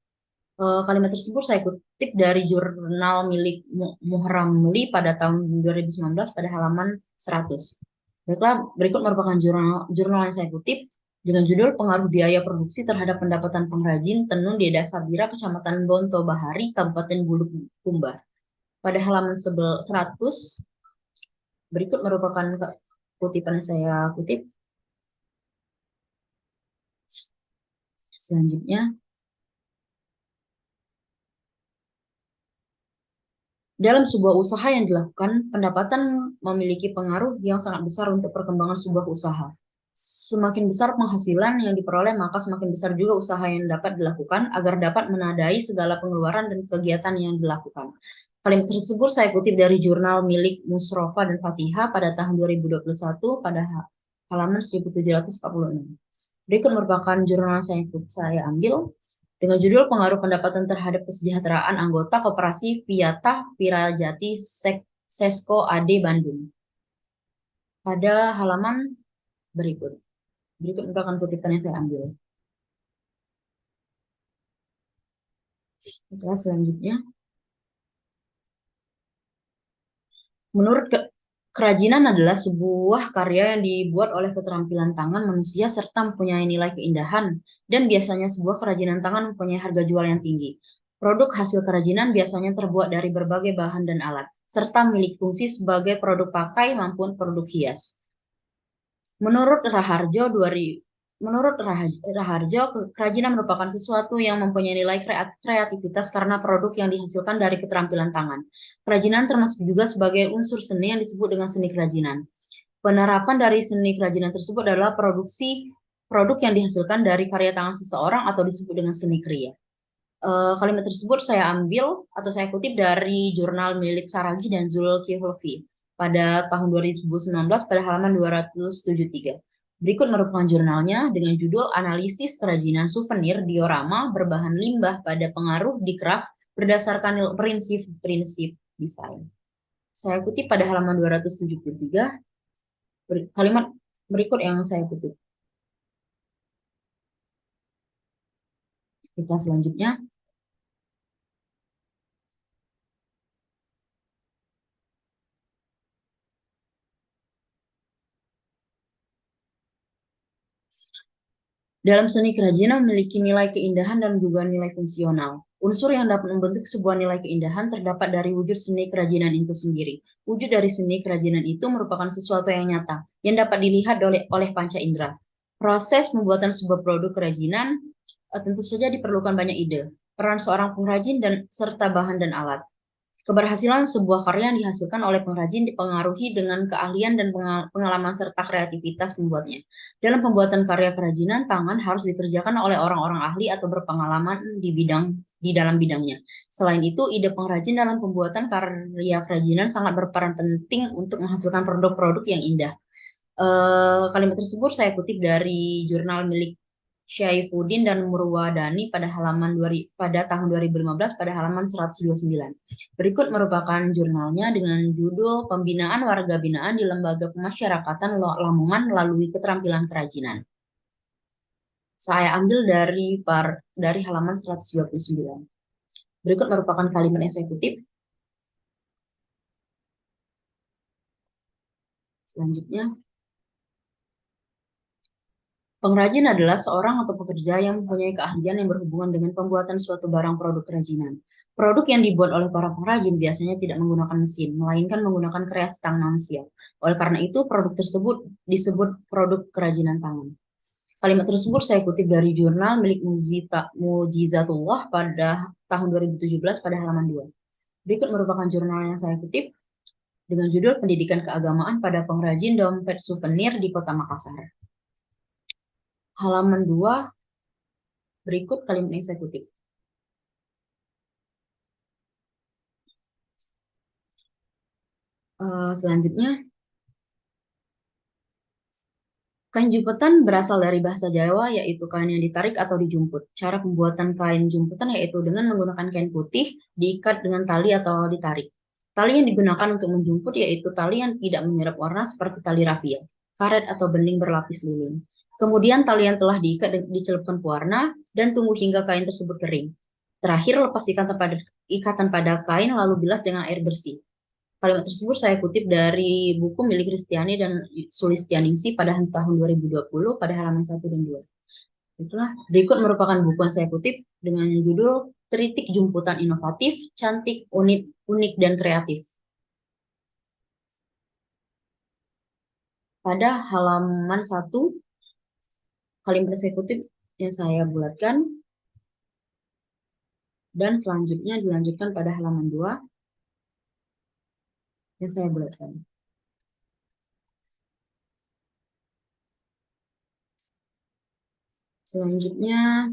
Kalimat tersebut saya kutip dari jurnal milik Muhramli pada tahun 2019 pada halaman 100. Baiklah, berikut merupakan jurnal yang saya kutip dengan judul Pengaruh Biaya Produksi Terhadap Pendapatan Pengrajin Tenun di Desa Sabira, Kecamatan Bonto Bahari, Kabupaten Bulukumba. Pada halaman 100, berikut merupakan kutipan yang saya kutip. Selanjutnya, dalam sebuah usaha yang dilakukan, pendapatan memiliki pengaruh yang sangat besar untuk perkembangan sebuah usaha. Semakin besar penghasilan yang diperoleh, maka semakin besar juga usaha yang dapat dilakukan agar dapat menadai segala pengeluaran dan kegiatan yang dilakukan. Kalimat tersebut saya kutip dari jurnal milik Musrofa dan Fatihah pada tahun 2021 pada halaman 1746. Berikut merupakan jurnal yang saya ambil dengan judul Pengaruh Pendapatan Terhadap Kesejahteraan Anggota Koperasi Viata Pirajati Sesko AD Bandung. Pada halaman berikut. Berikut merupakan kutipan yang saya ambil. Selanjutnya. Menurut kerajinan adalah sebuah karya yang dibuat oleh keterampilan tangan manusia serta mempunyai nilai keindahan dan biasanya sebuah kerajinan tangan mempunyai harga jual yang tinggi. Produk hasil kerajinan biasanya terbuat dari berbagai bahan dan alat, serta memiliki fungsi sebagai produk pakai maupun produk hias. Menurut Raharjo, kerajinan merupakan sesuatu yang mempunyai nilai kreativitas karena produk yang dihasilkan dari keterampilan tangan. Kerajinan termasuk juga sebagai unsur seni yang disebut dengan seni kerajinan. Penerapan dari seni kerajinan tersebut adalah produksi produk yang dihasilkan dari karya tangan seseorang atau disebut dengan seni kriya. Kalimat tersebut saya ambil atau saya kutip dari jurnal milik Saragi dan Zulkifli pada tahun 2019 pada halaman 273. Berikut merupakan jurnalnya dengan judul Analisis Kerajinan Souvenir Diorama Berbahan Limbah pada Pengaruh di Craft berdasarkan prinsip-prinsip desain. Saya kutip pada halaman 273, kalimat berikut yang saya kutip. Kita selanjutnya. Dalam seni kerajinan memiliki nilai keindahan dan juga nilai fungsional. Unsur yang dapat membentuk sebuah nilai keindahan terdapat dari wujud seni kerajinan itu sendiri. Wujud dari seni kerajinan itu merupakan sesuatu yang nyata, yang dapat dilihat oleh panca indera. Proses pembuatan sebuah produk kerajinan tentu saja diperlukan banyak ide, peran seorang pengrajin dan serta bahan dan alat. Keberhasilan sebuah karya yang dihasilkan oleh pengrajin dipengaruhi dengan keahlian dan pengalaman serta kreativitas pembuatnya. Dalam pembuatan karya kerajinan, tangan harus dikerjakan oleh orang-orang ahli atau berpengalaman di dalam bidangnya. Selain itu, ide pengrajin dalam pembuatan karya kerajinan sangat berperan penting untuk menghasilkan produk-produk yang indah. Kalimat tersebut saya kutip dari jurnal milik Syaifuddin dan Murwadani pada tahun 2015 pada halaman 129. Berikut merupakan jurnalnya dengan judul Pembinaan Warga Binaan di Lembaga Pemasyarakatan Lamongan melalui Keterampilan Kerajinan. Saya ambil dari halaman 129. Berikut merupakan kalimat yang saya kutip. Selanjutnya, pengrajin adalah seorang atau pekerja yang mempunyai keahlian yang berhubungan dengan pembuatan suatu barang produk kerajinan. Produk yang dibuat oleh para pengrajin biasanya tidak menggunakan mesin, melainkan menggunakan kreasi tangan manusia. Oleh karena itu, produk tersebut disebut produk kerajinan tangan. Kalimat tersebut saya kutip dari jurnal milik Mujizatullah pada tahun 2017 pada halaman 2. Berikut merupakan jurnal yang saya kutip dengan judul Pendidikan Keagamaan pada Pengrajin Dompet Souvenir di Kota Makassar. Halaman 2, berikut kalimat yang saya kutip. Selanjutnya, kain jumputan berasal dari bahasa Jawa, yaitu kain yang ditarik atau dijumput. Cara pembuatan kain jumputan yaitu dengan menggunakan kain putih, diikat dengan tali atau ditarik. Tali yang digunakan untuk menjumput yaitu tali yang tidak menyerap warna seperti tali rafia, karet atau bening berlapis lilin. Kemudian tali yang telah diikat dicelupkan pewarna dan tunggu hingga kain tersebut kering. Terakhir, lepas ikatan pada kain lalu bilas dengan air bersih. Kalimat tersebut saya kutip dari buku milik Kristiani dan Sulistianingsih pada tahun 2020 pada halaman 1 dan 2. Itulah, berikut merupakan buku yang saya kutip dengan judul Tritik Jumputan Inovatif, Cantik, Unik dan Kreatif. Pada halaman 1, kalimat saya kutip yang saya bulatkan, dan selanjutnya dilanjutkan pada halaman 2 yang saya bulatkan. Selanjutnya,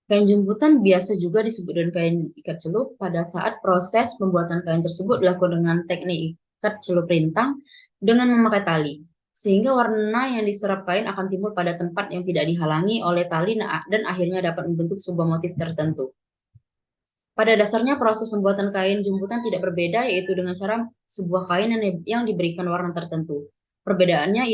kain jumputan biasa juga disebut dengan kain ikat celup pada saat proses pembuatan kain tersebut dilakukan dengan teknik ikat celup rintang dengan memakai tali, sehingga warna yang diserap kain akan timbul pada tempat yang tidak dihalangi oleh tali dan akhirnya dapat membentuk sebuah motif tertentu. Pada dasarnya proses pembuatan kain jumputan tidak berbeda, yaitu dengan cara sebuah kain yang diberikan warna tertentu. Perbedaannya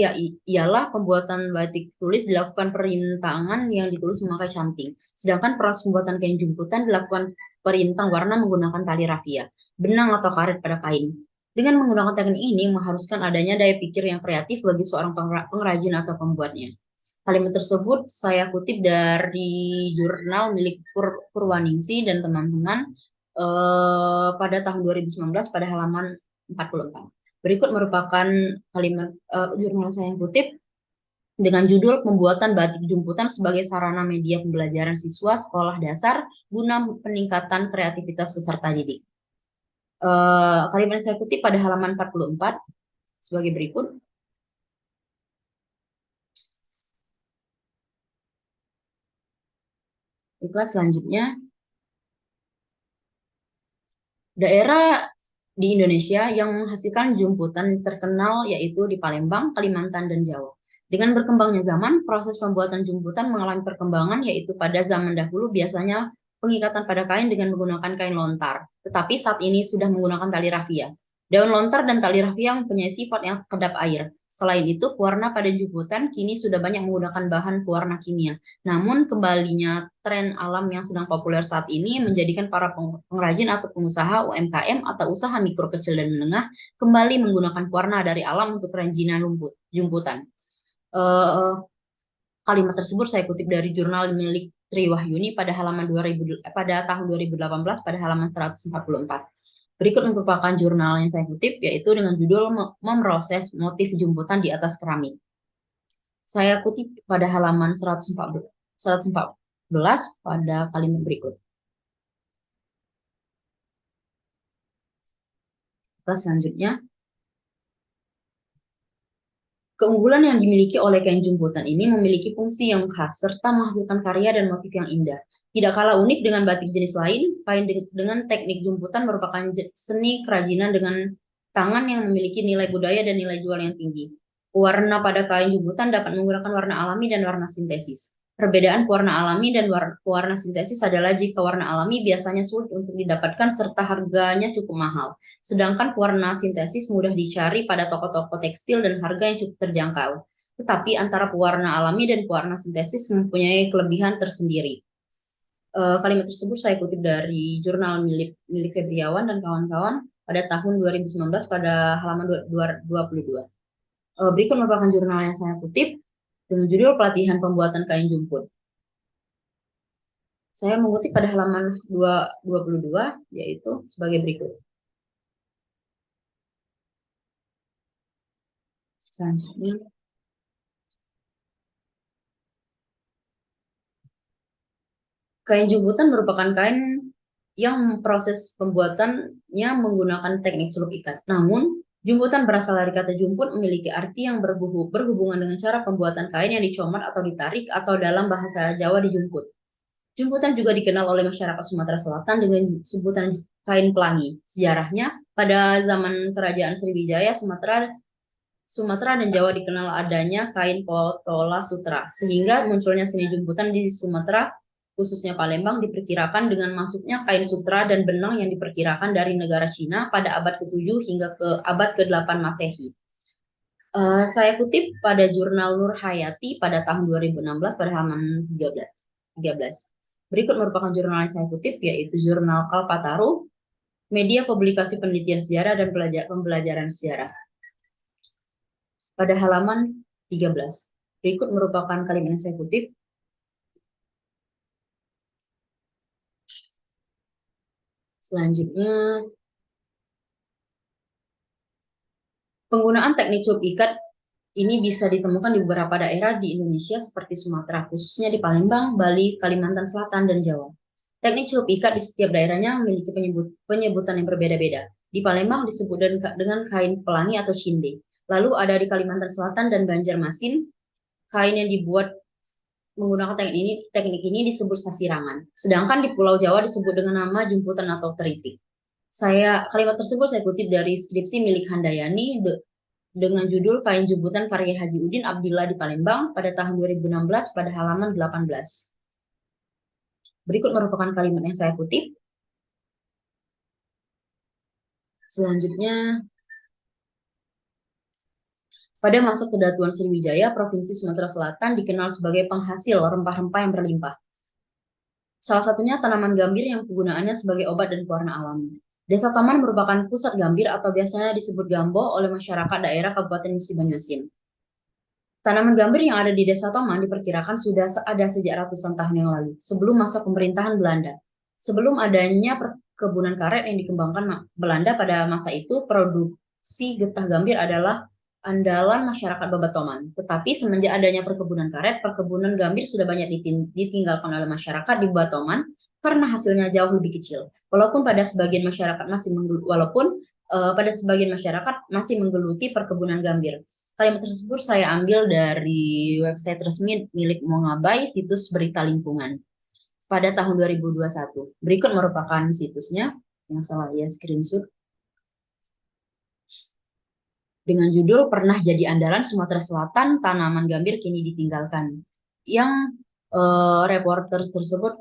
ialah pembuatan batik tulis dilakukan perintangan yang ditulis memakai canting, sedangkan proses pembuatan kain jumputan dilakukan perintang warna menggunakan tali rafia, benang atau karet pada kain. Dengan menggunakan teknik ini mengharuskan adanya daya pikir yang kreatif bagi seorang pengrajin atau pembuatnya. Kalimat tersebut saya kutip dari jurnal milik Purwaningsi dan teman-teman pada tahun 2019 pada halaman 44. Berikut merupakan kalimat jurnal saya yang kutip dengan judul Pembuatan Batik Jumputan sebagai Sarana Media Pembelajaran Siswa Sekolah Dasar guna Peningkatan Kreativitas Peserta Didik. Kalimat yang saya kutip pada halaman 44 sebagai berikut. Kelas selanjutnya, daerah di Indonesia yang menghasilkan jumputan terkenal yaitu di Palembang, Kalimantan, dan Jawa. Dengan berkembangnya zaman, proses pembuatan jumputan mengalami perkembangan yaitu pada zaman dahulu biasanya pengikatan pada kain dengan menggunakan kain lontar. Tetapi saat ini sudah menggunakan tali rafia. Daun lontar dan tali rafia mempunyai sifat yang kedap air. Selain itu, pewarna pada jumputan kini sudah banyak menggunakan bahan pewarna kimia. Namun, kembalinya tren alam yang sedang populer saat ini menjadikan para pengrajin atau pengusaha UMKM atau usaha mikro kecil dan menengah kembali menggunakan pewarna dari alam untuk kerajinan jumputan. Kalimat tersebut saya kutip dari jurnal milik Triwahyuni pada halaman 2000 pada tahun 2018 pada halaman 144. Berikut merupakan jurnal yang saya kutip yaitu dengan judul Memproses Motif Jumputan di Atas Keramik. Saya kutip pada halaman 114 pada kalimat berikut. Selanjutnya, keunggulan yang dimiliki oleh kain jumputan ini memiliki fungsi yang khas serta menghasilkan karya dan motif yang indah. Tidak kalah unik dengan batik jenis lain, kain dengan teknik jumputan merupakan seni kerajinan dengan tangan yang memiliki nilai budaya dan nilai jual yang tinggi. Warna pada kain jumputan dapat menggunakan warna alami dan warna sintesis. Perbedaan warna alami dan warna sintesis adalah jika warna alami biasanya sulit untuk didapatkan serta harganya cukup mahal. Sedangkan pewarna sintesis mudah dicari pada toko-toko tekstil dan harga yang cukup terjangkau. Tetapi antara pewarna alami dan pewarna sintesis mempunyai kelebihan tersendiri. Kalimat tersebut saya kutip dari jurnal milik Febriawan dan kawan-kawan pada tahun 2019 pada halaman 22. Berikut merupakan jurnal yang saya kutip dengan judul Pelatihan Pembuatan Kain Jumput. Saya mengutip pada halaman 22 yaitu sebagai berikut. Selanjutnya, kain jumputan merupakan kain yang proses pembuatannya menggunakan teknik celup ikat. Namun, jumputan berasal dari kata jumput memiliki arti yang berhubungan dengan cara pembuatan kain yang dicomot atau ditarik atau dalam bahasa Jawa dijumput. Jumputan juga dikenal oleh masyarakat Sumatera Selatan dengan sebutan kain pelangi. Sejarahnya, pada zaman Kerajaan Sriwijaya, Sumatera dan Jawa dikenal adanya kain potola sutra, sehingga munculnya seni jumputan di Sumatera, khususnya Palembang, diperkirakan dengan masuknya kain sutra dan benang yang diperkirakan dari negara Cina pada abad ke-7 hingga ke abad ke-8 Masehi. Saya kutip pada jurnal Nur Hayati pada tahun 2016 pada halaman 13. Berikut merupakan jurnal yang saya kutip, yaitu jurnal Kalpataru, Media Publikasi Penelitian Sejarah dan Pembelajaran Sejarah. Pada halaman 13. Berikut merupakan kalimat yang saya kutip. Selanjutnya, penggunaan teknik celup ikat ini bisa ditemukan di beberapa daerah di Indonesia seperti Sumatera, khususnya di Palembang, Bali, Kalimantan Selatan, dan Jawa. Teknik celup ikat di setiap daerahnya memiliki penyebutan yang berbeda-beda. Di Palembang disebut dengan kain pelangi atau cinde. Lalu ada di Kalimantan Selatan dan Banjarmasin, kain yang dibuat menggunakan teknik ini disebut sasirangan. Sedangkan di Pulau Jawa disebut dengan nama jumputan atau teritik. Kalimat tersebut saya kutip dari skripsi milik Handayani dengan judul Kain Jumputan karya Haji Udin Abdillah di Palembang pada tahun 2016 pada halaman 18. Berikut merupakan kalimat yang saya kutip. Selanjutnya, pada masa kedatuan Sriwijaya, Provinsi Sumatera Selatan dikenal sebagai penghasil rempah-rempah yang berlimpah. Salah satunya tanaman gambir yang penggunaannya sebagai obat dan pewarna alami. Desa Taman merupakan pusat gambir atau biasanya disebut Gambo oleh masyarakat daerah Kabupaten Musi Banyuasin. Tanaman gambir yang ada di Desa Taman diperkirakan sudah ada sejak ratusan tahun yang lalu, sebelum masa pemerintahan Belanda. Sebelum adanya perkebunan karet yang dikembangkan Belanda pada masa itu, produksi getah gambir adalah andalan masyarakat Babatoman. Tetapi semenjak adanya perkebunan karet, perkebunan gambir sudah banyak ditinggalkan oleh masyarakat di Babatoman karena hasilnya jauh lebih kecil. Walaupun pada sebagian masyarakat masih menggeluti perkebunan gambir. Kalimat tersebut saya ambil dari website resmi milik Mongabai, situs berita lingkungan pada tahun 2021. Berikut merupakan situsnya yang saya screenshot dengan judul "Pernah Jadi Andalan Sumatera Selatan, Tanaman Gambir Kini Ditinggalkan", yang reporter tersebut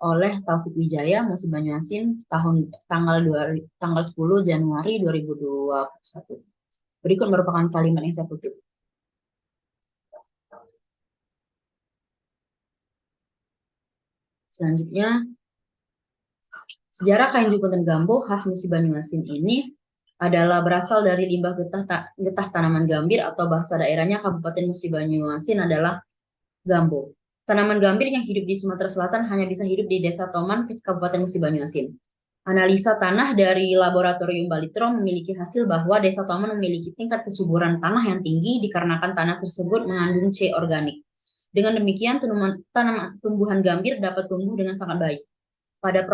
oleh Taufik Wijaya, Musi Banyuasin, tanggal 10 Januari 2021. Berikut merupakan kalimat yang saya kutip. Selanjutnya, sejarah kain Jukutan Gambo khas Musi Banyuasin ini adalah berasal dari limbah getah tanaman gambir atau bahasa daerahnya Kabupaten Musi Banyuasin adalah Gambo. Tanaman gambir yang hidup di Sumatera Selatan hanya bisa hidup di Desa Toman, Kabupaten Musi Banyuasin. Analisa tanah dari Laboratorium Balitro memiliki hasil bahwa Desa Toman memiliki tingkat kesuburan tanah yang tinggi dikarenakan tanah tersebut mengandung C organik. Dengan demikian, tumbuhan gambir dapat tumbuh dengan sangat baik. Dalam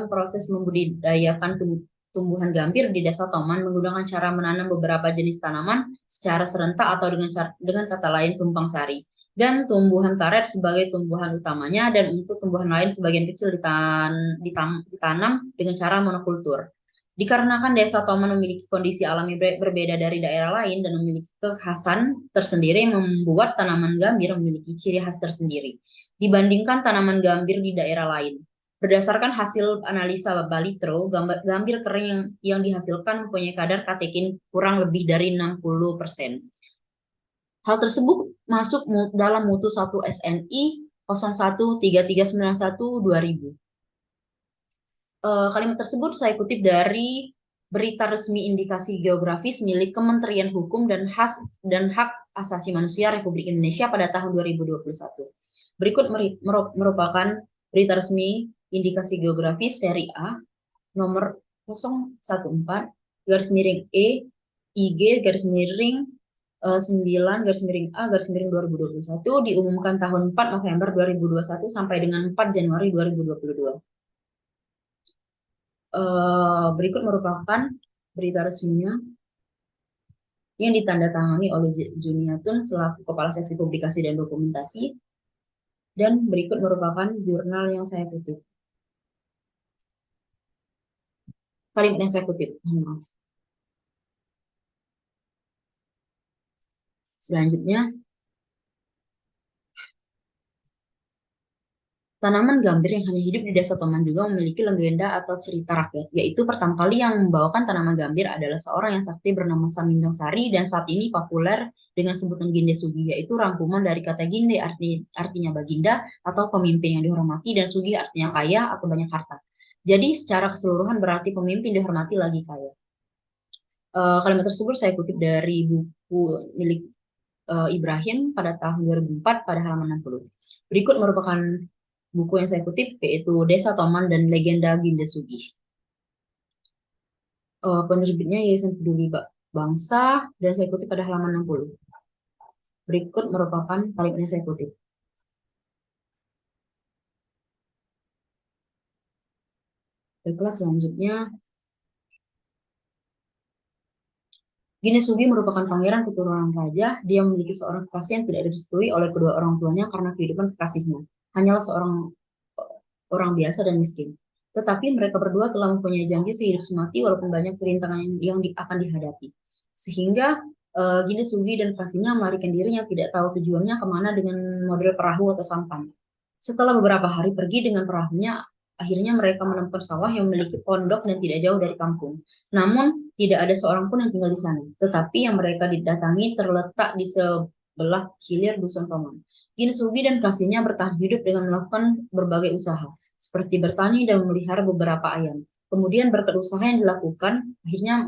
proses membudidayakan tumbuhan gambir di Desa Toman menggunakan cara menanam beberapa jenis tanaman secara serentak atau dengan kata lain tumpang sari, dan tumbuhan karet sebagai tumbuhan utamanya, dan untuk tumbuhan lain sebagian kecil ditanam dengan cara monokultur. Dikarenakan Desa Toman memiliki kondisi alami berbeda dari daerah lain dan memiliki kekhasan tersendiri, membuat tanaman gambir memiliki ciri khas tersendiri dibandingkan tanaman gambir di daerah lain. Berdasarkan hasil analisa Balitro, gambir kering yang dihasilkan mempunyai kadar katekin kurang lebih dari 60%. Hal tersebut masuk dalam mutu 1 SNI 013391-2000. Kalimat tersebut saya kutip dari berita resmi indikasi geografis milik Kementerian Hukum dan Hak Asasi Manusia Republik Indonesia pada tahun 2021. Berikut merupakan berita resmi indikasi geografis seri A nomor 014/E IG _9 A 2021 diumumkan tahun 4 November 2021 sampai dengan 4 Januari 2022. Berikut merupakan berita resminya yang ditandatangani oleh Juniatun selaku Kepala Seksi Publikasi dan Dokumentasi, dan berikut merupakan jurnal yang saya kutip. Kalimat yang saya kutip, maaf. Selanjutnya, tanaman gambir yang hanya hidup di Desa Toman juga memiliki legenda atau cerita rakyat, yaitu pertama kali yang membawakan tanaman gambir adalah seorang yang sakti bernama Samindang Sari, dan saat ini populer dengan sebutan Ginde Sugi, yaitu rangkuman dari kata Ginde artinya baginda atau pemimpin yang dihormati, dan Sugi artinya kaya atau banyak harta. Jadi secara keseluruhan berarti pemimpin dihormati lagi kaya. Kalimat tersebut saya kutip dari buku milik Ibrahim pada tahun 2004 pada halaman 60. Berikut merupakan buku yang saya kutip, yaitu Desa Toman dan Legenda Ginde Sugih. Penerbitnya Yayasan Peduli Bangsa, dan saya kutip pada halaman 60. Berikut merupakan kalimat yang saya kutip. Baiklah, selanjutnya. Ginde Sugi merupakan pangeran keturunan raja. Dia memiliki seorang kekasih yang tidak direstui oleh kedua orang tuanya karena kehidupan kekasihnya hanyalah seorang orang biasa dan miskin. Tetapi mereka berdua telah mempunyai janji sehidup semati walaupun banyak perintangan yang akan dihadapi. Sehingga Ginde Sugi dan kekasihnya melarikan diri yang tidak tahu tujuannya kemana dengan model perahu atau sampan. Setelah beberapa hari pergi dengan perahunya, akhirnya mereka menemukan sawah yang memiliki pondok dan tidak jauh dari kampung. Namun, tidak ada seorang pun yang tinggal di sana. Tetapi yang mereka didatangi terletak di sebelah hilir Dusun Toman. Ginde Sugi dan kasihnya bertahan hidup dengan melakukan berbagai usaha. seperti bertani dan memelihara beberapa ayam. Kemudian berkat usaha yang dilakukan, akhirnya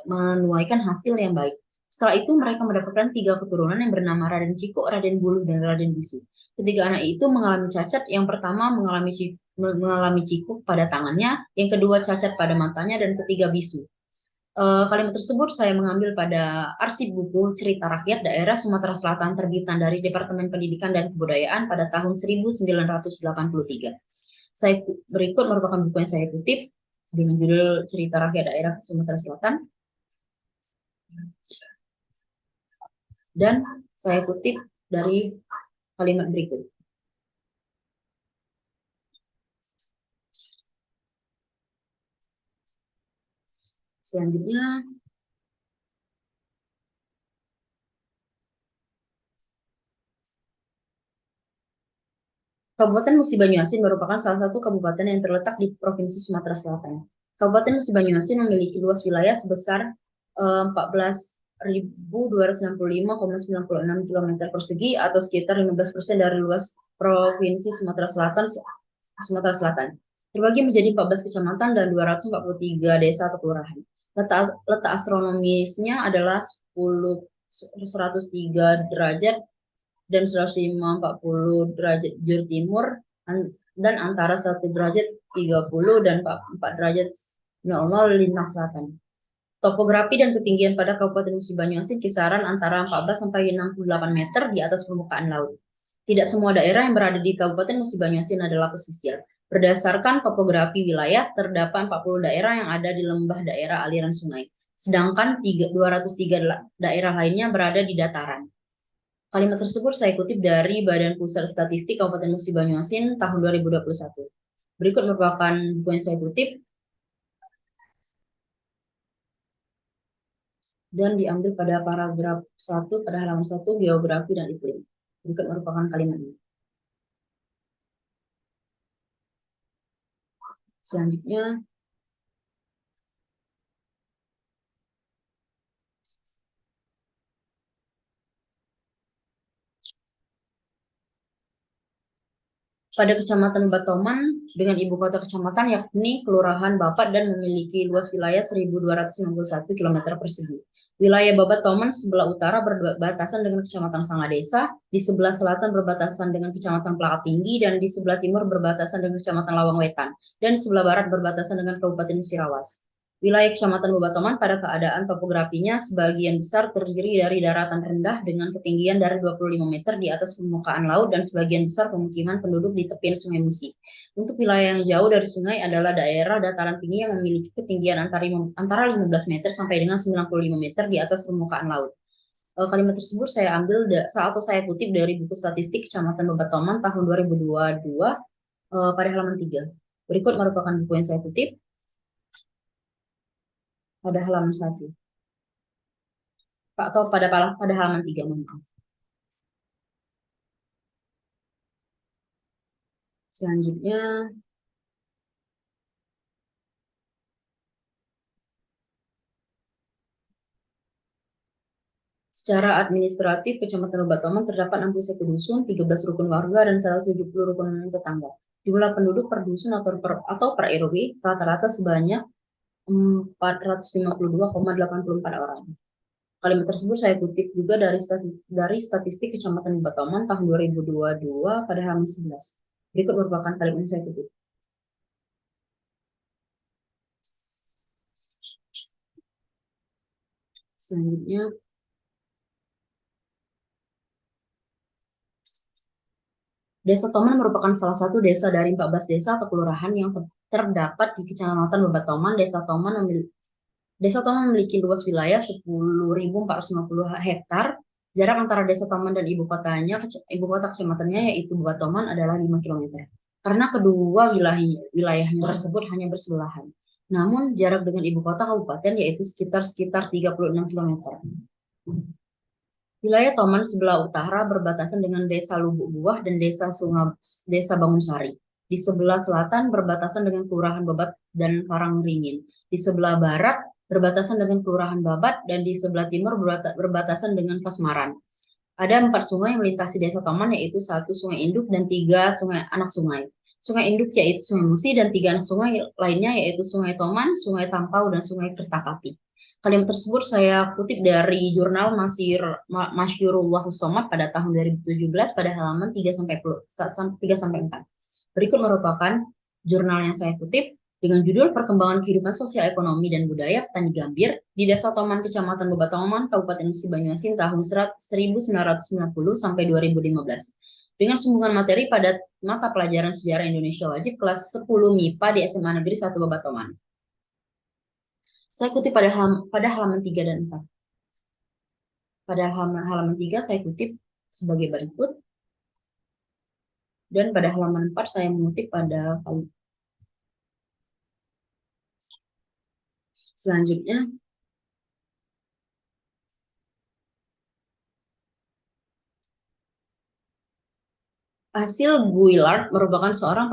menuaikan hasil yang baik. Setelah itu mereka mendapatkan 3 keturunan yang bernama Raden Ciko, Raden Buluh, dan Raden Bisu. Ketiga anak itu mengalami cacat. Yang pertama mengalami cikuk pada tangannya, yang kedua cacat pada matanya, dan ketiga bisu. Kalimat tersebut saya mengambil pada arsip buku Cerita Rakyat Daerah Sumatera Selatan terbitan dari Departemen Pendidikan dan Kebudayaan pada tahun 1983. Berikut merupakan buku yang saya kutip dengan judul Cerita Rakyat Daerah Sumatera Selatan. Dan saya kutip dari kalimat berikut. Selanjutnya, Kabupaten Musi Banyuasin merupakan salah satu kabupaten yang terletak di Provinsi Sumatera Selatan. Kabupaten Musi Banyuasin memiliki luas wilayah sebesar 14.265,96 km persegi atau sekitar 15% dari luas Provinsi Sumatera Selatan. Terbagi menjadi 14 kecamatan dan 243 desa atau kelurahan. Letak astronomisnya adalah 103 derajat dan 140 derajat jur timur dan antara 1 derajat 30 dan 4 derajat 00 lintang selatan. Topografi dan ketinggian pada Kabupaten Musi Banyuasin kisaran antara 14 sampai 68 meter di atas permukaan laut. Tidak semua daerah yang berada di Kabupaten Musi Banyuasin adalah pesisir. Berdasarkan topografi wilayah, terdapat 40 daerah yang ada di lembah daerah aliran sungai, sedangkan 203 daerah lainnya berada di dataran. Kalimat tersebut saya kutip dari Badan Pusat Statistik Kabupaten Musi Banyuasin tahun 2021. Berikut merupakan buku yang saya kutip dan diambil pada paragraf 1 pada halaman 1 Geografi dan Iklim. Berikut merupakan kalimatnya. Selanjutnya, pada Kecamatan Batoman dengan ibu kota kecamatan yakni Kelurahan Bapat dan memiliki luas wilayah 1.261 km persegi. Wilayah Babat Toman sebelah utara berbatasan dengan Kecamatan Sangadesa, di sebelah selatan berbatasan dengan Kecamatan Pelakat Tinggi, dan di sebelah timur berbatasan dengan Kecamatan Lawang Wetan, dan di sebelah barat berbatasan dengan Kabupaten Musirawas. Wilayah Kecamatan Bebatoman pada keadaan topografinya sebagian besar terdiri dari daratan rendah dengan ketinggian dari 25 meter di atas permukaan laut dan sebagian besar pemukiman penduduk di tepian Sungai Musi. Untuk wilayah yang jauh dari sungai adalah daerah dataran tinggi yang memiliki ketinggian antara 15 meter sampai dengan 95 meter di atas permukaan laut. Kalimat tersebut saya ambil atau saya kutip dari buku statistik Kecamatan Bebatoman tahun 2022 pada halaman 3. Berikut merupakan buku yang saya kutip pada halaman 1. Atau pada halaman 3, mohon maaf. Selanjutnya, secara administratif, Kecamatan Bebatoman terdapat 61 dusun, 13 rukun warga, dan 170 rukun tetangga. Jumlah penduduk per dusun atau per RW rata-rata sebanyak 452,84 orang. Kalimat tersebut saya kutip juga dari statistik Kecamatan Bebatoman tahun 2022 pada halaman 11. Berikut merupakan kalimat yang saya kutip. Selanjutnya, Desa Toman merupakan salah satu desa dari 14 desa atau kelurahan yang terdapat di Kecamatan Bebatoman. Desa Toman memiliki luas wilayah 10.450 hektar. Jarak antara Desa Toman dan ibu kota kecamatannya yaitu Bebatoman adalah 5 km. Karena kedua wilayahnya tersebut hanya bersebelahan. Namun jarak dengan ibu kota kabupaten yaitu sekitar 36 km. Wilayah Toman sebelah utara berbatasan dengan Desa Lubuk Buah dan Desa Bangunsari. Di sebelah selatan berbatasan dengan Kelurahan Babat dan Karangringin. Di sebelah barat berbatasan dengan Kelurahan Babat dan di sebelah timur berbatasan dengan Kasmaran. Ada 4 sungai yang melintasi Desa Toman, yaitu 1 sungai induk dan 3 sungai anak sungai. Sungai induk yaitu Sungai Musi dan 3 anak sungai lainnya yaitu Sungai Toman, Sungai Tampau, dan Sungai Kertapati. Kalimat tersebut saya kutip dari jurnal Masyurullah Somad pada tahun 2017 pada halaman 3 sampai 4. Berikut merupakan jurnal yang saya kutip dengan judul Perkembangan Kehidupan Sosial Ekonomi dan Budaya Petani Gambir di Desa Toman, Kecamatan Bebatoman, Kabupaten Musi Banyuasin tahun 1990 sampai 2015. Dengan sambungan materi pada mata pelajaran Sejarah Indonesia Wajib kelas 10 MIPA di SMA Negeri 1 Bebatoman. Saya kutip pada halaman 3 dan 4. Pada halaman 3 saya kutip sebagai berikut. Dan pada halaman 4 saya mengutip pada selanjutnya. Hasil Guillard merupakan seseorang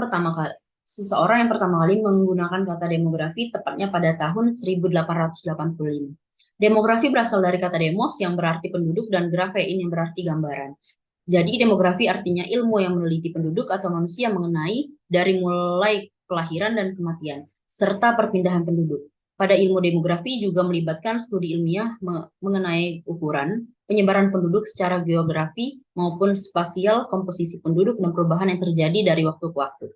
yang pertama kali menggunakan kata demografi, tepatnya pada tahun 1885. Demografi berasal dari kata demos yang berarti penduduk dan grafein yang berarti gambaran. Jadi demografi artinya ilmu yang meneliti penduduk atau manusia mengenai dari mulai kelahiran dan kematian, serta perpindahan penduduk. Pada ilmu demografi juga melibatkan studi ilmiah mengenai ukuran, penyebaran penduduk secara geografi maupun spasial, komposisi penduduk, dan perubahan yang terjadi dari waktu ke waktu.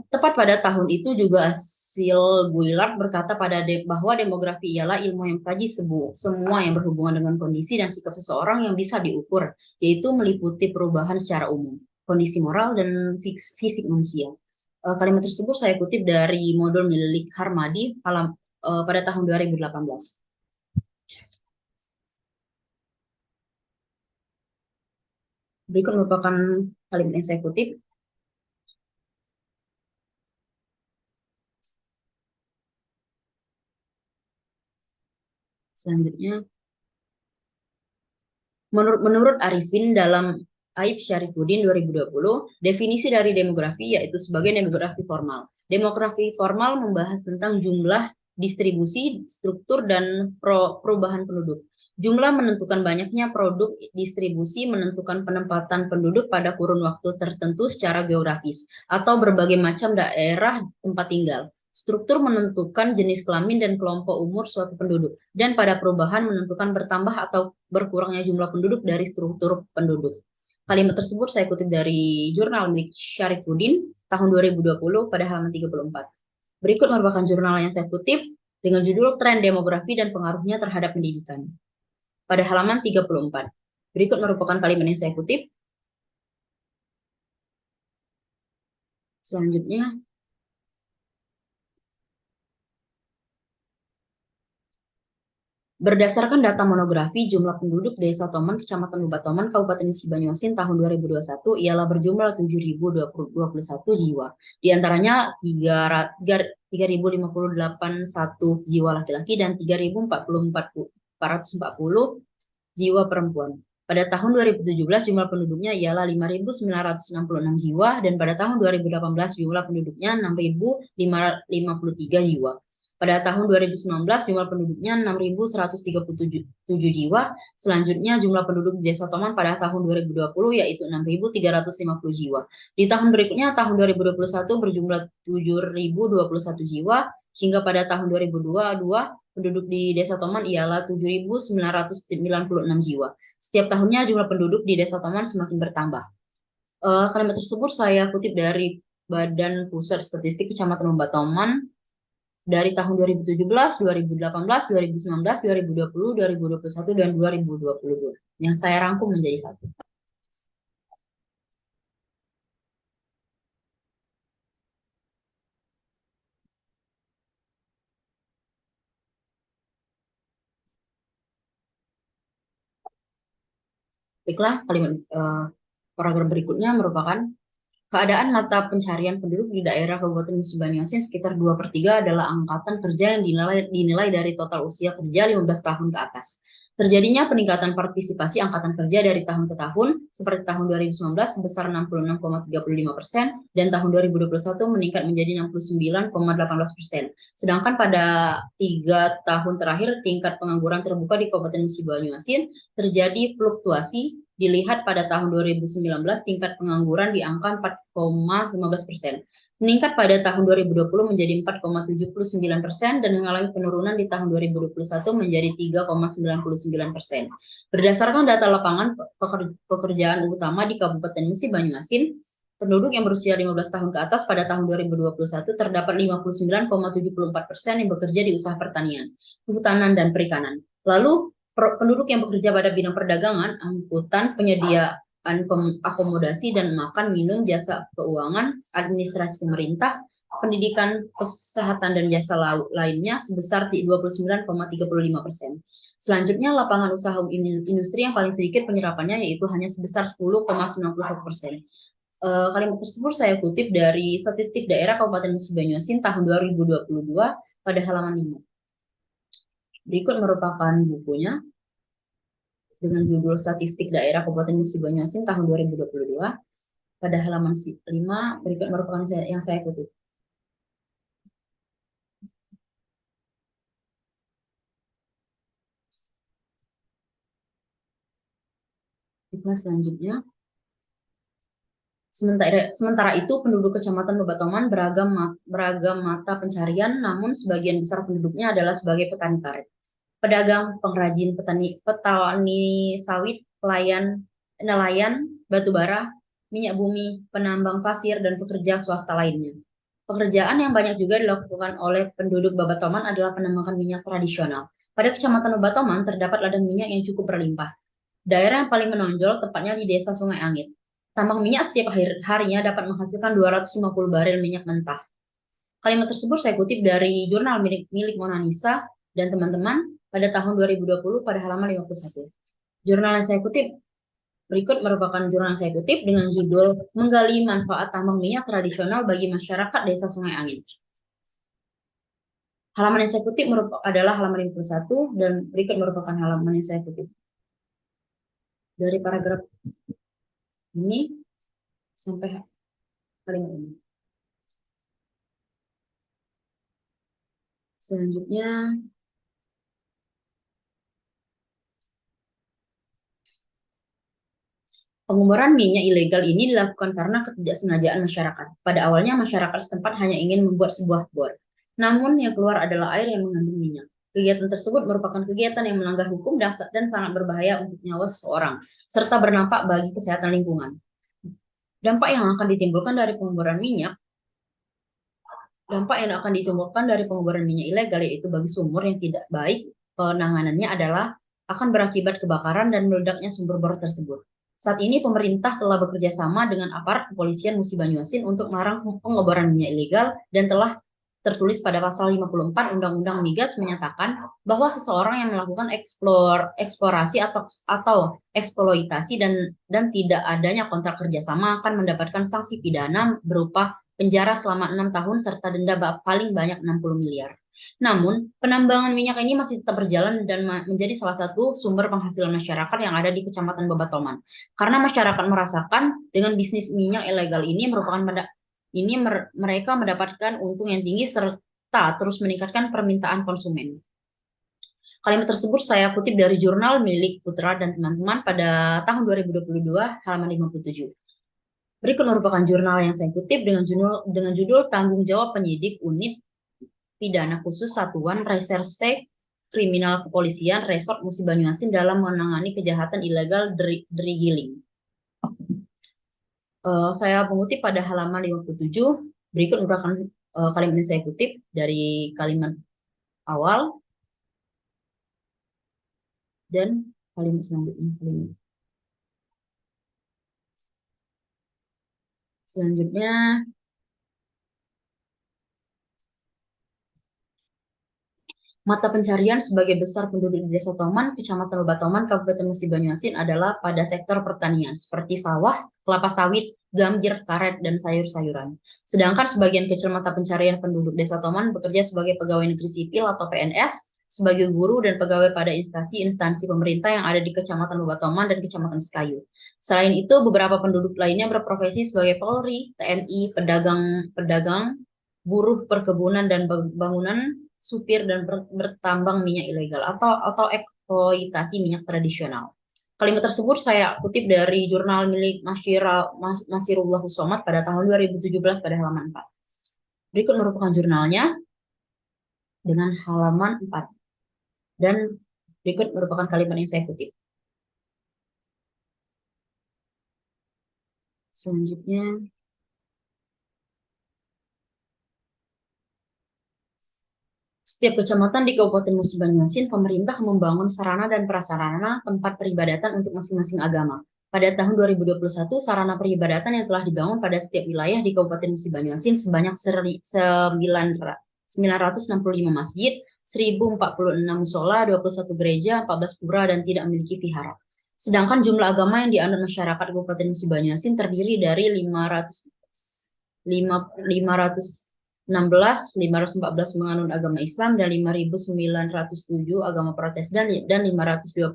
Tepat pada tahun itu juga hasil Guillard berkata bahwa demografi ialah ilmu yang mengkaji semua yang berhubungan dengan kondisi dan sikap seseorang yang bisa diukur, yaitu meliputi perubahan secara umum, kondisi moral, dan fisik manusia. Kalimat tersebut saya kutip dari modul milik Harmadi pada tahun 2018. Berikut merupakan kalimat yang saya kutip. Selanjutnya, menurut Arifin dalam Aib Syarifuddin 2020, definisi dari demografi yaitu sebagai demografi formal. Demografi formal membahas tentang jumlah, distribusi, struktur, dan perubahan penduduk. Jumlah menentukan banyaknya produk, distribusi menentukan penempatan penduduk pada kurun waktu tertentu secara geografis atau berbagai macam daerah tempat tinggal. Struktur menentukan jenis kelamin dan kelompok umur suatu penduduk, dan pada perubahan menentukan bertambah atau berkurangnya jumlah penduduk dari struktur penduduk. Kalimat tersebut saya kutip dari jurnal milik Syarifuddin tahun 2020 pada halaman 34. Berikut merupakan jurnal yang saya kutip dengan judul Tren Demografi dan Pengaruhnya Terhadap Pendidikan pada halaman 34. Berikut merupakan kalimat yang saya kutip. Selanjutnya, berdasarkan data monografi, jumlah penduduk Desa Toman, Kecamatan Bebatoman, Kabupaten Musi Banyuasin tahun 2021 ialah berjumlah 7.021 jiwa. Di antaranya 3.058 jiwa laki-laki dan 3.440 jiwa perempuan. Pada tahun 2017 jumlah penduduknya ialah 5.966 jiwa dan pada tahun 2018 jumlah penduduknya 6.053 jiwa. Pada tahun 2019 jumlah penduduknya 6.137 jiwa. Selanjutnya jumlah penduduk di Desa Toman pada tahun 2020 yaitu 6.350 jiwa. Di tahun berikutnya tahun 2021 berjumlah 7.021 jiwa hingga pada tahun 2022 penduduk di Desa Toman ialah 7.996 jiwa. Setiap tahunnya jumlah penduduk di Desa Toman semakin bertambah. Kalimat tersebut saya kutip dari Badan Pusat Statistik Kecamatan Bebatoman dari tahun 2017, 2018, 2019, 2020, 2021, dan 2022 yang saya rangkum menjadi satu. Baiklah, paragraf berikutnya merupakan Keadaan mata pencarian penduduk di daerah Kabupaten Musi Banyuasin sekitar 2/3 adalah angkatan kerja yang dinilai dari total usia kerja 15 tahun ke atas. Terjadinya peningkatan partisipasi angkatan kerja dari tahun ke tahun, seperti tahun 2019 sebesar 66,35% dan tahun 2021 meningkat menjadi 69,18%. Sedangkan pada 3 tahun terakhir tingkat pengangguran terbuka di Kabupaten Musi Banyuasin terjadi fluktuasi. Dilihat pada tahun 2019 tingkat pengangguran di angka 4,15%. Meningkat pada tahun 2020 menjadi 4,79% dan mengalami penurunan di tahun 2021 menjadi 3,99%. Berdasarkan data lapangan pekerjaan utama di Kabupaten Musi Banyuasin, penduduk yang berusia 15 tahun ke atas pada tahun 2021 terdapat 59,74% yang bekerja di usaha pertanian, kehutanan, dan perikanan. Lalu penduduk yang bekerja pada bidang perdagangan, angkutan, penyediaan akomodasi dan makan, minum, jasa keuangan, administrasi pemerintah, pendidikan, kesehatan, dan jasa lainnya sebesar 29,35%. Selanjutnya, lapangan usaha industri yang paling sedikit penyerapannya yaitu hanya sebesar 10,91%. Kalimat tersebut saya kutip dari statistik daerah Kabupaten Musi Banyuasin tahun 2022 pada halaman 5. Berikut merupakan bukunya dengan judul Statistik Daerah Kabupaten Musi Banyuasin tahun 2022 pada halaman 5. Berikut merupakan yang saya kutip. Selanjutnya, sementara itu penduduk Kecamatan Bebatoman beragam mata pencarian, namun sebagian besar penduduknya adalah sebagai petani karet, pedagang, pengrajin, petani sawit, nelayan, batubara, minyak bumi, penambang pasir, dan pekerja swasta lainnya. Pekerjaan yang banyak juga dilakukan oleh penduduk Babatoman adalah penambangan minyak tradisional. Pada Kecamatan Babatoman terdapat ladang minyak yang cukup berlimpah. Daerah yang paling menonjol tepatnya di Desa Sungai Angit. Tambang minyak setiap harinya dapat menghasilkan 250 barel minyak mentah. Kalimat tersebut saya kutip dari jurnal milik Mona Lisa dan teman-teman pada tahun 2020 pada halaman 51. Jurnal yang saya kutip berikut merupakan jurnal yang saya kutip dengan judul Menggali Manfaat Tambang Minyak Tradisional bagi Masyarakat Desa Sungai Angin. Halaman yang saya kutip adalah halaman 51 dan berikut merupakan halaman yang saya kutip. Dari paragraf ini sampai kalimat ini. Selanjutnya, pengeboran minyak ilegal ini dilakukan karena ketidaksengajaan masyarakat. Pada awalnya masyarakat setempat hanya ingin membuat sebuah bor. Namun yang keluar adalah air yang mengandung minyak. Kegiatan tersebut merupakan kegiatan yang melanggar hukum dan sangat berbahaya untuk nyawa seseorang, serta berdampak bagi kesehatan lingkungan. Dampak yang akan ditimbulkan dari pengeboran minyak ilegal yaitu bagi sumur yang tidak baik penanganannya adalah akan berakibat kebakaran dan meledaknya sumber bor tersebut. Saat ini pemerintah telah bekerja sama dengan aparat kepolisian Musi Banyuasin untuk melarang pengeboran minyak ilegal dan telah tertulis pada pasal 54 Undang-Undang Migas menyatakan bahwa seseorang yang melakukan eksplorasi atau eksploitasi dan tidak adanya kontrak kerjasama akan mendapatkan sanksi pidana berupa penjara selama 6 tahun serta denda paling banyak 60 miliar. Namun, penambangan minyak ini masih tetap berjalan dan menjadi salah satu sumber penghasilan masyarakat yang ada di Kecamatan Babatoman. Karena masyarakat merasakan dengan bisnis minyak ilegal ini mereka mendapatkan untung yang tinggi serta terus meningkatkan permintaan konsumen. Kalimat tersebut saya kutip dari jurnal milik Putra dan teman-teman pada tahun 2022 halaman 57. Berikut merupakan jurnal yang saya kutip dengan judul Tanggung Jawab Penyidik Unit Pidana Khusus Satuan Reserse Kriminal Kepolisian Resort Musi Banyuasin dalam menangani kejahatan ilegal drilling. Saya mengutip pada halaman 57. Berikut merupakan kalimat yang saya kutip dari kalimat awal dan kalimat selanjutnya. Selanjutnya, Mata pencarian sebagai besar penduduk di Desa Toman, Kecamatan Lebatoman, Kabupaten Musi Banyuasin adalah pada sektor pertanian seperti sawah, kelapa sawit, gambir, karet, dan sayur-sayuran. Sedangkan sebagian kecil mata pencarian penduduk Desa Toman bekerja sebagai pegawai negeri sipil atau PNS, sebagai guru dan pegawai pada instansi pemerintah yang ada di Kecamatan Lebatoman dan Kecamatan Sekayu. Selain itu, beberapa penduduk lainnya berprofesi sebagai Polri, TNI, pedagang, buruh perkebunan dan bangunan, supir dan bertambang minyak ilegal atau eksploitasi minyak tradisional. Kalimat tersebut saya kutip dari jurnal milik Masirullah Husomat pada tahun 2017 pada halaman 4. Berikut merupakan jurnalnya dengan halaman 4. Dan berikut merupakan kalimat yang saya kutip. Selanjutnya, setiap kecamatan di Kabupaten Musi Banyuasin, pemerintah membangun sarana dan prasarana tempat peribadatan untuk masing-masing agama. Pada tahun 2021, sarana peribadatan yang telah dibangun pada setiap wilayah di Kabupaten Musi Banyuasin sebanyak 965 masjid, 1046 musola, 21 gereja, 14 pura, dan tidak memiliki vihara. Sedangkan jumlah agama yang dianut masyarakat Kabupaten Musi Banyuasin terdiri dari 514 menganut agama Islam dan 5.907 agama Protestan dan 5.285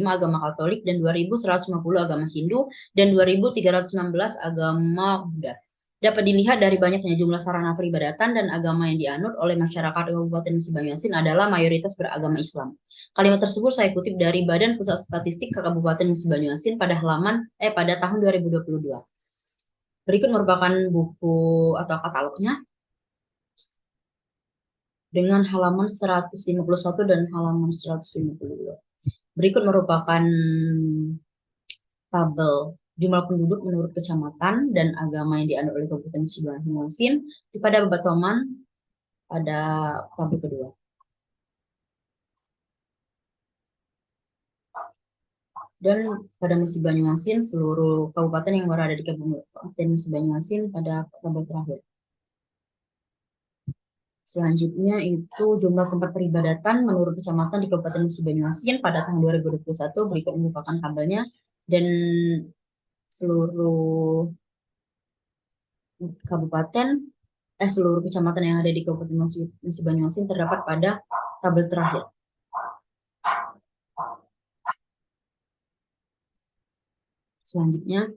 agama Katolik dan 2.150 agama Hindu dan 2.316 agama Buddha. Dapat dilihat dari banyaknya jumlah sarana peribadatan dan agama yang dianut oleh masyarakat Kabupaten Musi Banyuasin adalah mayoritas beragama Islam. Kalimat tersebut saya kutip dari Badan Pusat Statistik Kabupaten Musi Banyuasin pada tahun 2022. Berikut merupakan buku atau katalognya dengan halaman 151 dan halaman 152. Berikut merupakan tabel jumlah penduduk menurut kecamatan dan agama yang dianut oleh Kabupaten Musi Banyuasin pada Lebatoman pada tabel kedua. Dan pada Musi Banyuasin, seluruh kabupaten yang berada di Kabupaten Musi Banyuasin pada tabel terakhir. Selanjutnya itu jumlah tempat peribadatan menurut kecamatan di Kabupaten Musi Banyuasin pada tahun 2021 berikut merupakan tabelnya dan seluruh seluruh kecamatan yang ada di Kabupaten Musi Banyuasin terdapat pada tabel terakhir. Selanjutnya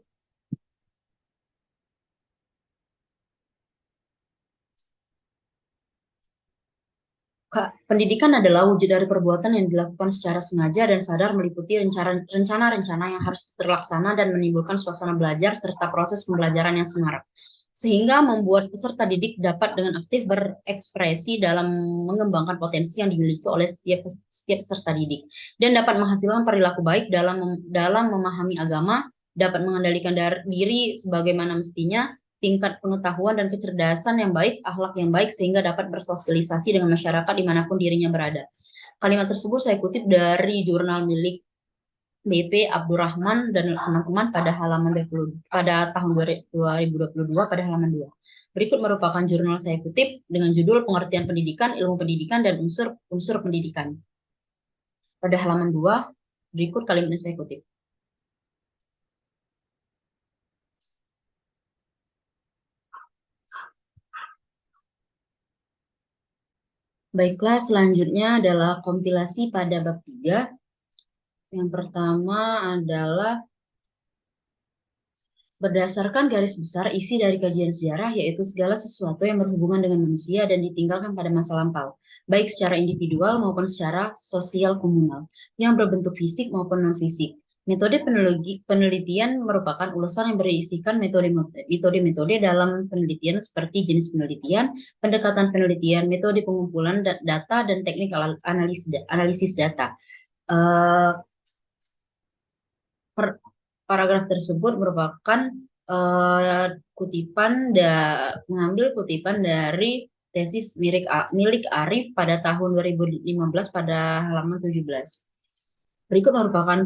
pendidikan adalah wujud dari perbuatan yang dilakukan secara sengaja dan sadar meliputi rencana-rencana yang harus terlaksana dan menimbulkan suasana belajar serta proses pembelajaran yang semarak. Sehingga membuat peserta didik dapat dengan aktif berekspresi dalam mengembangkan potensi yang dimiliki oleh setiap peserta didik dan dapat menghasilkan perilaku baik dalam memahami agama, dapat mengendalikan diri sebagaimana mestinya, tingkat pengetahuan dan kecerdasan yang baik, akhlak yang baik, sehingga dapat bersosialisasi dengan masyarakat dimanapun dirinya berada. Kalimat tersebut saya kutip dari jurnal milik BP Abdurrahman dan teman-teman pada halaman 20, pada tahun 2022 pada halaman 2. Berikut merupakan jurnal saya kutip dengan judul Pengertian Pendidikan, Ilmu Pendidikan, dan Unsur Pendidikan. Pada halaman 2, berikut kalimat yang saya kutip. Baiklah, selanjutnya adalah kompilasi pada bab 3. Yang pertama adalah berdasarkan garis besar isi dari kajian sejarah, yaitu segala sesuatu yang berhubungan dengan manusia dan ditinggalkan pada masa lampau, baik secara individual maupun secara sosial komunal, yang berbentuk fisik maupun non-fisik. Metode penelitian merupakan ulasan yang berisikan metode-metode dalam penelitian seperti jenis penelitian, pendekatan penelitian, metode pengumpulan data, dan teknik analisis data. Paragraf tersebut merupakan mengambil kutipan dari tesis milik Arif pada tahun 2015 pada halaman 17. Berikut merupakan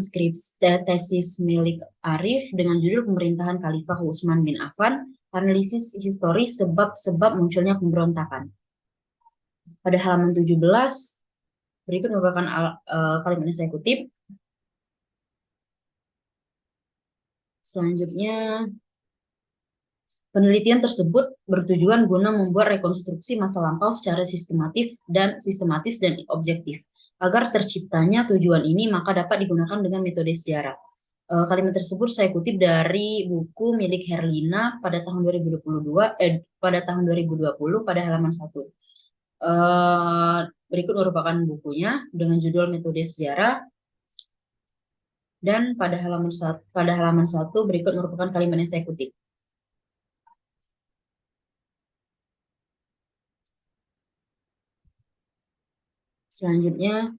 tesis milik Arif dengan judul Pemerintahan Khalifah Utsman bin Affan Analisis historis sebab-sebab munculnya pemberontakan. Pada halaman 17, berikut merupakan kalimat yang saya kutip. Selanjutnya, penelitian tersebut bertujuan guna membuat rekonstruksi masa lampau secara sistematis dan objektif. Agar terciptanya tujuan ini, maka dapat digunakan dengan metode sejarah. Kalimat tersebut saya kutip dari buku milik Herlina pada tahun 2020 pada halaman 1. Berikut merupakan bukunya dengan judul Metode Sejarah, dan pada halaman 1 berikut merupakan kalimat yang saya kutip. Selanjutnya,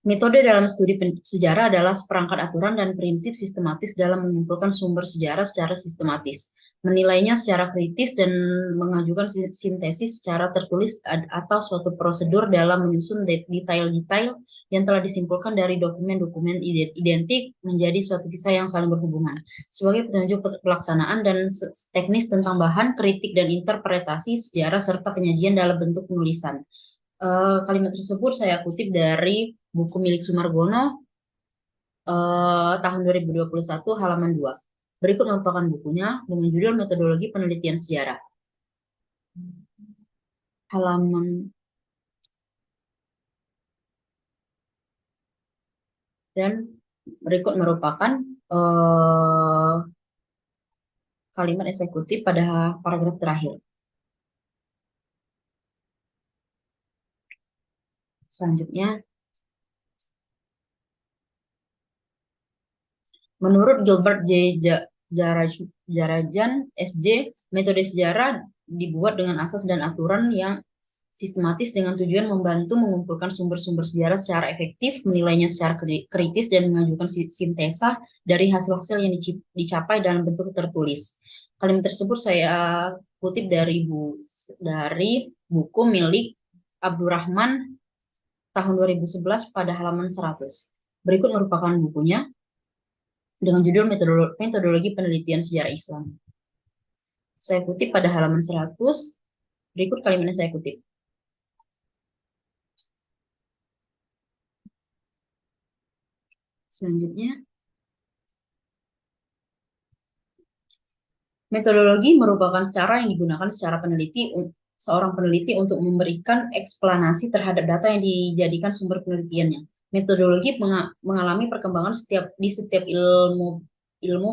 metode dalam studi sejarah adalah seperangkat aturan dan prinsip sistematis dalam mengumpulkan sumber sejarah secara sistematis, menilainya secara kritis, dan mengajukan sintesis secara tertulis atau suatu prosedur dalam menyusun detail-detail yang telah disimpulkan dari dokumen-dokumen identik menjadi suatu kisah yang saling berhubungan. Sebagai petunjuk pelaksanaan dan teknis tentang bahan, kritik, dan interpretasi sejarah serta penyajian dalam bentuk penulisan. Kalimat tersebut saya kutip dari buku milik Sumargono tahun 2021 halaman 2. Berikut merupakan bukunya dengan judul Metodologi Penelitian Sejarah. Dan berikut merupakan kalimat yang saya kutip pada paragraf terakhir. Selanjutnya, menurut Gilbert J. Jarajan, SJ, metode sejarah dibuat dengan asas dan aturan yang sistematis dengan tujuan membantu mengumpulkan sumber-sumber sejarah secara efektif, menilainya secara kritis, dan mengajukan sintesa dari hasil-hasil yang dicapai dalam bentuk tertulis. Kalimat tersebut saya kutip dari buku milik Abdurrahman tahun 2011 pada halaman 100. Berikut merupakan bukunya dengan judul Metodologi Penelitian Sejarah Islam. Saya kutip pada halaman 100, berikut kalimatnya saya kutip. Selanjutnya, metodologi merupakan cara yang digunakan seorang peneliti untuk memberikan eksplanasi terhadap data yang dijadikan sumber penelitiannya. Metodologi mengalami perkembangan di setiap ilmu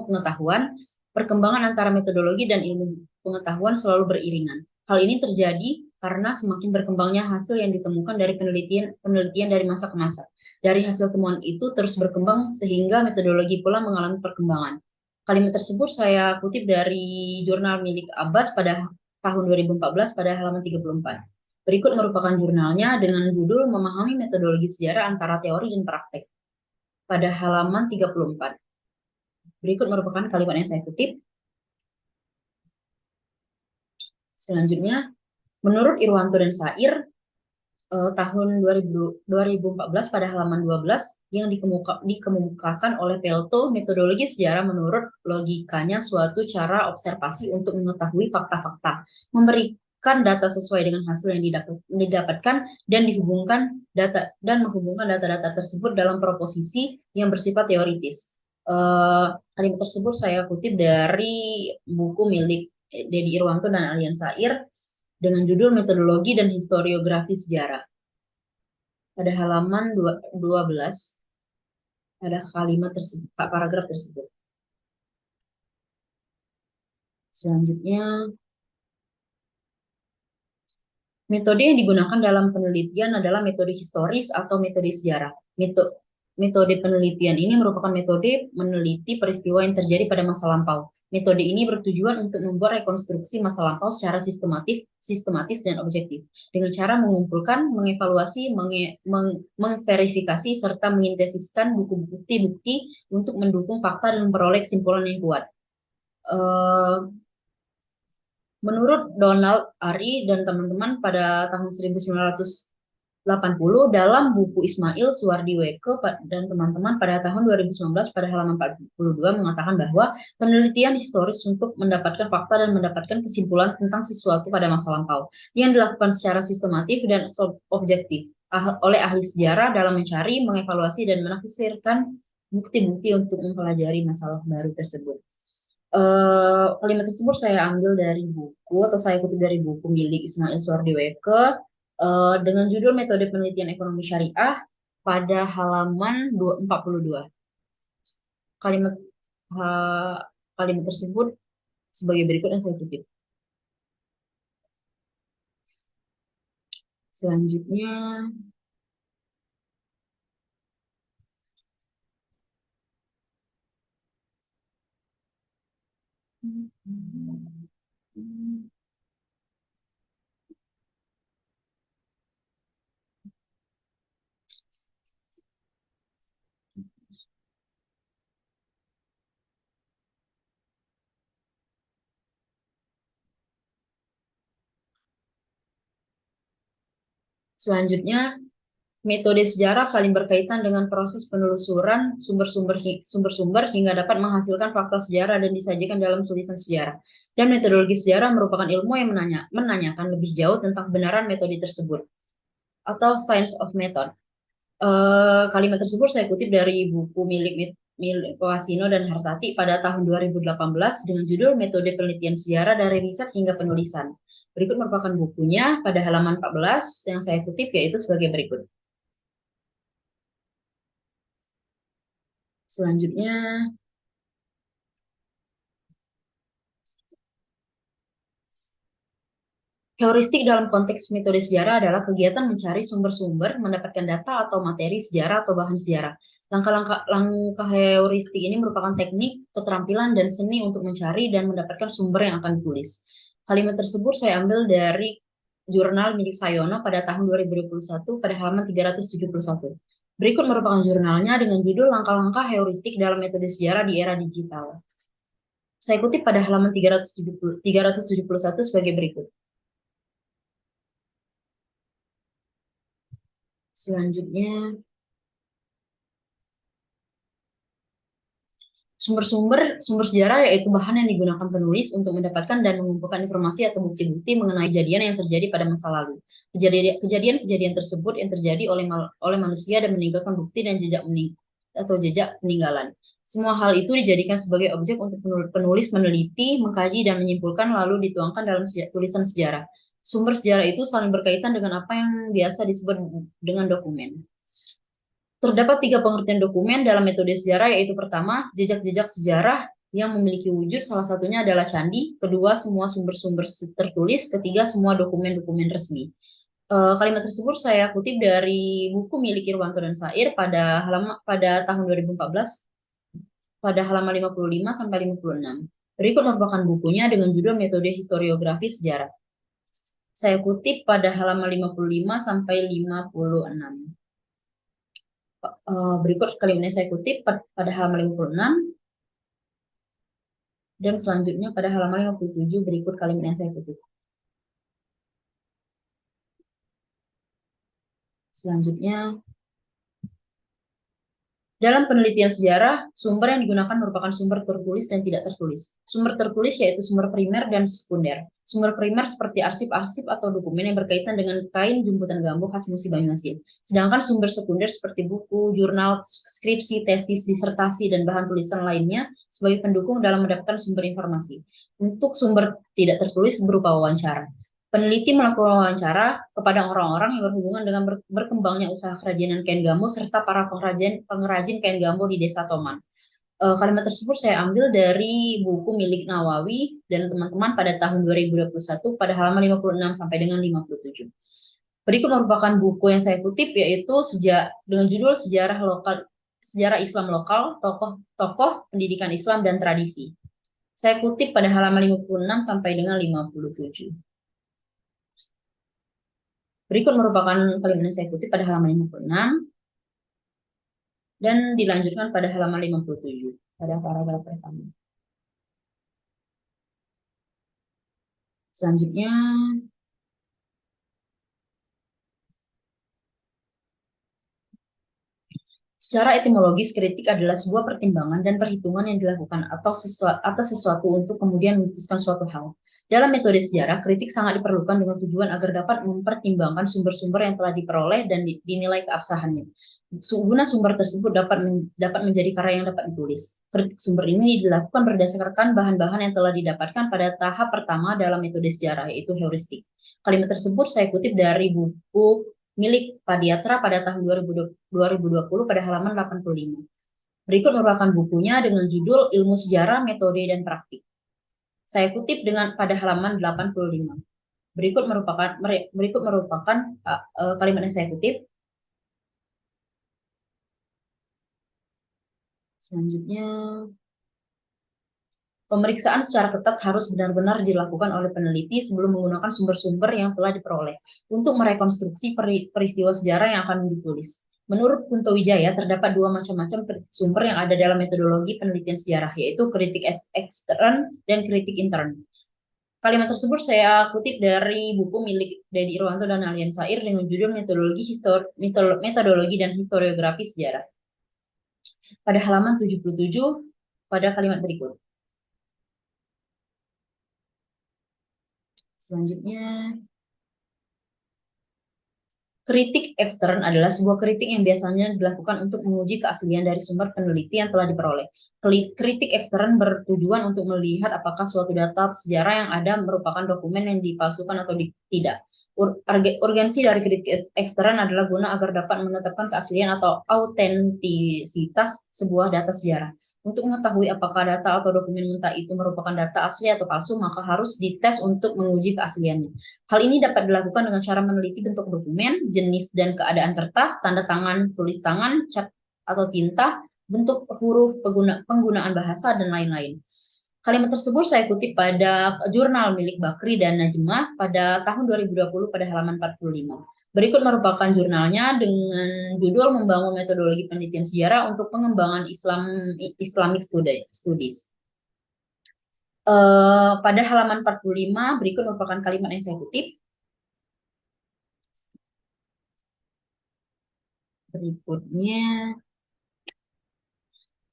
pengetahuan. Perkembangan antara metodologi dan ilmu pengetahuan selalu beriringan. Hal ini terjadi karena semakin berkembangnya hasil yang ditemukan dari penelitian dari masa ke masa. Dari hasil temuan itu terus berkembang sehingga metodologi pula mengalami perkembangan. Kalimat tersebut saya kutip dari jurnal milik Abbas pada tahun 2014 pada halaman 34. Berikut merupakan jurnalnya dengan judul Memahami Metodologi Sejarah Antara Teori dan Praktek pada halaman 34. Berikut merupakan kalimat yang saya kutip. Selanjutnya, menurut Irwanto dan Sair, tahun 2014 pada halaman 12 yang dikemukakan oleh Pelto, metodologi sejarah menurut logikanya suatu cara observasi untuk mengetahui fakta-fakta, memberikan data sesuai dengan hasil yang didapatkan dan menghubungkan data-data tersebut dalam proposisi yang bersifat teoritis. Kalimat tersebut saya kutip dari buku milik Dedi Irwanto dan Alian Sair dengan judul Metodologi dan Historiografi Sejarah. Pada halaman 12 ada kalimat tersebut, paragraf tersebut. Selanjutnya, metode yang digunakan dalam penelitian adalah metode historis atau metode sejarah. Metode penelitian ini merupakan metode meneliti peristiwa yang terjadi pada masa lampau. Metode ini bertujuan untuk membuat rekonstruksi masa lampau secara sistematis dan objektif, dengan cara mengumpulkan, mengevaluasi, memverifikasi, serta mengintensifkan bukti-bukti untuk mendukung fakta dan memperoleh kesimpulan yang kuat. Menurut Donald Ari dan teman-teman pada tahun 1900 80 dalam buku Ismail Suwardiweke dan teman-teman pada tahun 2019 pada halaman 42 mengatakan bahwa penelitian historis untuk mendapatkan fakta dan mendapatkan kesimpulan tentang sesuatu pada masa lampau yang dilakukan secara sistematif dan objektif oleh ahli sejarah dalam mencari, mengevaluasi, dan menafsirkan bukti-bukti untuk mempelajari masalah baru tersebut. Kalimat tersebut saya ambil dari buku atau saya kutip dari buku milik Ismail Suwardiweke dengan judul Metode Penelitian Ekonomi Syariah pada halaman 42. Kalimat uh, kalimat tersebut sebagai berikut yang saya kutip. Selanjutnya, selanjutnya metode sejarah saling berkaitan dengan proses penelusuran sumber-sumber hingga dapat menghasilkan fakta sejarah dan disajikan dalam tulisan sejarah. Dan metodologi sejarah merupakan ilmu yang menanyakan lebih jauh tentang kebenaran metode tersebut atau science of method. Kalimat tersebut saya kutip dari buku milik Koasino dan Hartati pada tahun 2018 dengan judul Metode Penelitian Sejarah dari Riset hingga Penulisan. Berikut merupakan bukunya pada halaman 14 yang saya kutip yaitu sebagai berikut. Selanjutnya, heuristik dalam konteks metode sejarah adalah kegiatan mencari sumber-sumber, mendapatkan data atau materi sejarah atau bahan sejarah. Langkah heuristik ini merupakan teknik, keterampilan, dan seni untuk mencari dan mendapatkan sumber yang akan ditulis. Kalimat tersebut saya ambil dari jurnal milik Sayono pada tahun 2021 pada halaman 371. Berikut merupakan jurnalnya dengan judul Langkah-langkah heuristik dalam metode sejarah di era digital. Saya kutip pada halaman 371 sebagai berikut. Selanjutnya, sumber sejarah yaitu bahan yang digunakan penulis untuk mendapatkan dan mengumpulkan informasi atau bukti-bukti mengenai kejadian yang terjadi pada masa lalu. Kejadian-kejadian tersebut yang terjadi oleh manusia dan meninggalkan bukti dan jejak peninggalan. Semua hal itu dijadikan sebagai objek untuk penulis meneliti, mengkaji, dan menyimpulkan lalu dituangkan dalam tulisan sejarah. Sumber sejarah itu saling berkaitan dengan apa yang biasa disebut dengan dokumen. Terdapat tiga pengertian dokumen dalam metode sejarah, yaitu pertama, jejak-jejak sejarah yang memiliki wujud, salah satunya adalah candi, kedua, semua sumber-sumber tertulis, ketiga, semua dokumen-dokumen resmi. Kalimat tersebut saya kutip dari buku milik Irwanto dan Sair pada tahun 2014 pada halaman 55 sampai 56. Berikut merupakan bukunya dengan judul Metode Historiografi Sejarah. Saya kutip pada halaman 55 sampai 56. Berikut kalimatnya saya kutip pada halaman 56 dan selanjutnya pada halaman 57 berikut kalimat yang saya kutip. Selanjutnya, dalam penelitian sejarah, sumber yang digunakan merupakan sumber tertulis dan tidak tertulis. Sumber tertulis yaitu sumber primer dan sekunder. Sumber primer seperti arsip-arsip atau dokumen yang berkaitan dengan kain jemputan gambuh khas Musi Banyuasin. Sedangkan sumber sekunder seperti buku, jurnal, skripsi, tesis, disertasi, dan bahan tulisan lainnya sebagai pendukung dalam mendapatkan sumber informasi. Untuk sumber tidak tertulis berupa wawancara. Peneliti melakukan wawancara kepada orang-orang yang berhubungan dengan berkembangnya usaha kerajinan kain gambuh serta para pengrajin kain gambuh di Desa Toman. Kalimat tersebut saya ambil dari buku milik Nawawi dan teman-teman pada tahun 2021 pada halaman 56 sampai dengan 57. Berikut merupakan buku yang saya kutip yaitu dengan judul Sejarah Islam Lokal, Tokoh Pendidikan Islam dan Tradisi. Saya kutip pada halaman 56 sampai dengan 57. Berikut merupakan kalimat yang saya kutip pada halaman 56 dan dilanjutkan pada halaman 57 pada paragraf pertama. Selanjutnya, Secara etimologis, kritik adalah sebuah pertimbangan dan perhitungan yang dilakukan atas sesuatu untuk kemudian memutuskan suatu hal. Dalam metode sejarah, kritik sangat diperlukan dengan tujuan agar dapat mempertimbangkan sumber-sumber yang telah diperoleh dan dinilai keabsahannya. Guna sumber tersebut dapat menjadi karya yang dapat ditulis. Kritik sumber ini dilakukan berdasarkan bahan-bahan yang telah didapatkan pada tahap pertama dalam metode sejarah, yaitu heuristik. Kalimat tersebut saya kutip dari buku milik Padiatra pada tahun 2020 pada halaman 85. Berikut merupakan bukunya dengan judul Ilmu Sejarah, Metode dan Praktik. Saya kutip pada halaman 85. Berikut merupakan kalimat yang saya kutip. Selanjutnya, pemeriksaan secara ketat harus benar-benar dilakukan oleh peneliti sebelum menggunakan sumber-sumber yang telah diperoleh untuk merekonstruksi peristiwa sejarah yang akan ditulis. Menurut Kunto Wijaya, terdapat dua macam-macam sumber yang ada dalam metodologi penelitian sejarah, yaitu kritik ekstern dan kritik intern. Kalimat tersebut saya kutip dari buku milik Dedi Irwanto dan Alian Sair dengan judul Metodologi dan Historiografi Sejarah. Pada halaman 77, pada kalimat berikut. Selanjutnya, kritik ekstern adalah sebuah kritik yang biasanya dilakukan untuk menguji keaslian dari sumber peneliti yang telah diperoleh. Kritik ekstern bertujuan untuk melihat apakah suatu data sejarah yang ada merupakan dokumen yang dipalsukan atau tidak. Urgensi dari kritik ekstern adalah guna agar dapat menetapkan keaslian atau autentisitas sebuah data sejarah. Untuk mengetahui apakah data atau dokumen mentah itu merupakan data asli atau palsu, maka harus dites untuk menguji keasliannya. Hal ini dapat dilakukan dengan cara meneliti bentuk dokumen, jenis dan keadaan kertas, tanda tangan, tulis tangan, cat atau tinta, bentuk huruf, penggunaan bahasa, dan lain-lain. Kalimat tersebut saya kutip pada jurnal milik Bakri dan Najmah pada tahun 2020 pada halaman 45. Berikut merupakan jurnalnya dengan judul Membangun Metodologi Penelitian Sejarah untuk Pengembangan Islamic Studies. Pada halaman 45 berikut merupakan kalimat yang saya kutip. Berikutnya,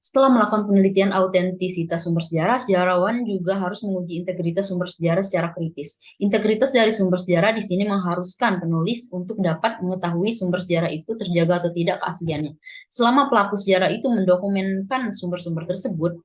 setelah melakukan penelitian autentisitas sumber sejarah, sejarawan juga harus menguji integritas sumber sejarah secara kritis. Integritas dari sumber sejarah di sini mengharuskan penulis untuk dapat mengetahui sumber sejarah itu terjaga atau tidak keasliannya. Selama pelaku sejarah itu mendokumenkan sumber-sumber tersebut,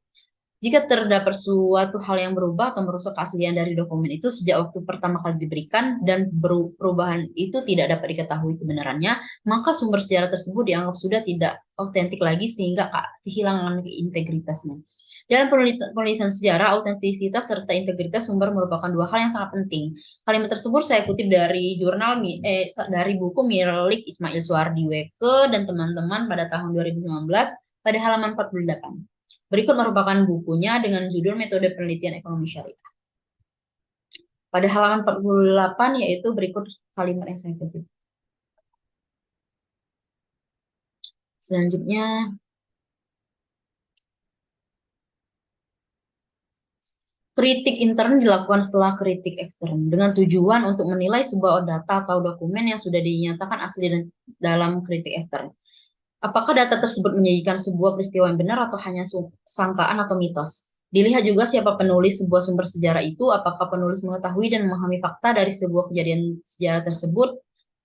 jika terdapat suatu hal yang berubah atau merusak keaslian dari dokumen itu sejak waktu pertama kali diberikan dan perubahan itu tidak dapat diketahui kebenarannya, maka sumber sejarah tersebut dianggap sudah tidak autentik lagi sehingga kehilangan integritasnya. Dalam penulisan sejarah, autentisitas serta integritas sumber merupakan dua hal yang sangat penting. Kalimat tersebut saya kutip dari dari buku milik Ismail Suardi Weke dan teman-teman pada tahun 2019 pada halaman 48. Berikut merupakan bukunya dengan judul Metode Penelitian Ekonomi Syariah. Pada halaman 48 yaitu berikut kalimat yang saya kutip. Selanjutnya, kritik intern dilakukan setelah kritik ekstern dengan tujuan untuk menilai sebuah data atau dokumen yang sudah dinyatakan asli dalam kritik ekstern. Apakah data tersebut menyajikan sebuah peristiwa yang benar atau hanya sangkaan atau mitos? Dilihat juga siapa penulis sebuah sumber sejarah itu, apakah penulis mengetahui dan memahami fakta dari sebuah kejadian sejarah tersebut.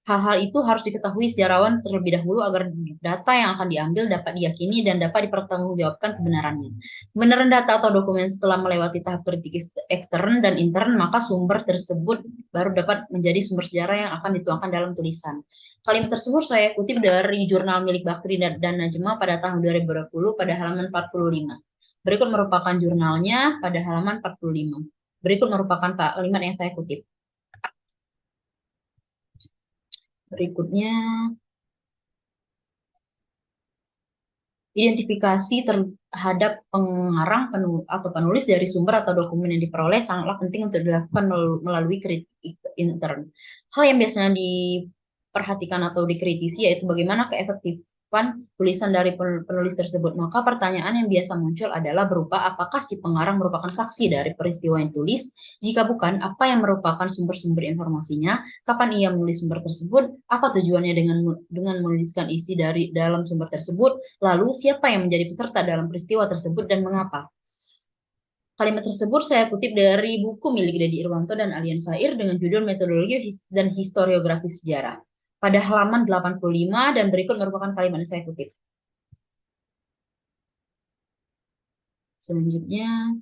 Hal-hal itu harus diketahui sejarawan terlebih dahulu agar data yang akan diambil dapat diyakini dan dapat dipertanggungjawabkan kebenarannya. Kebenaran data atau dokumen setelah melewati tahap kritik ekstern dan intern, maka sumber tersebut baru dapat menjadi sumber sejarah yang akan dituangkan dalam tulisan. Kalimat tersebut saya kutip dari jurnal milik Bakri dan Najmah pada tahun 2020 pada halaman 45. Berikut merupakan jurnalnya pada halaman 45. Berikut merupakan kalimat yang saya kutip. Berikutnya, identifikasi terhadap pengarang atau penulis dari sumber atau dokumen yang diperoleh sangatlah penting untuk dilakukan melalui kritik intern. Hal yang biasanya diperhatikan atau dikritisi yaitu bagaimana kutipan tulisan dari penulis tersebut. Maka pertanyaan yang biasa muncul adalah berupa apakah si pengarang merupakan saksi dari peristiwa yang tulis? Jika bukan, apa yang merupakan sumber-sumber informasinya? Kapan ia menulis sumber tersebut? Apa tujuannya dengan menuliskan isi dari dalam sumber tersebut? Lalu siapa yang menjadi peserta dalam peristiwa tersebut dan mengapa? Kalimat tersebut saya kutip dari buku milik Dedi Irwanto dan Alian Sair dengan judul Metodologi dan Historiografi Sejarah. Pada halaman 85 dan berikut merupakan kalimat yang saya kutip. Selanjutnya,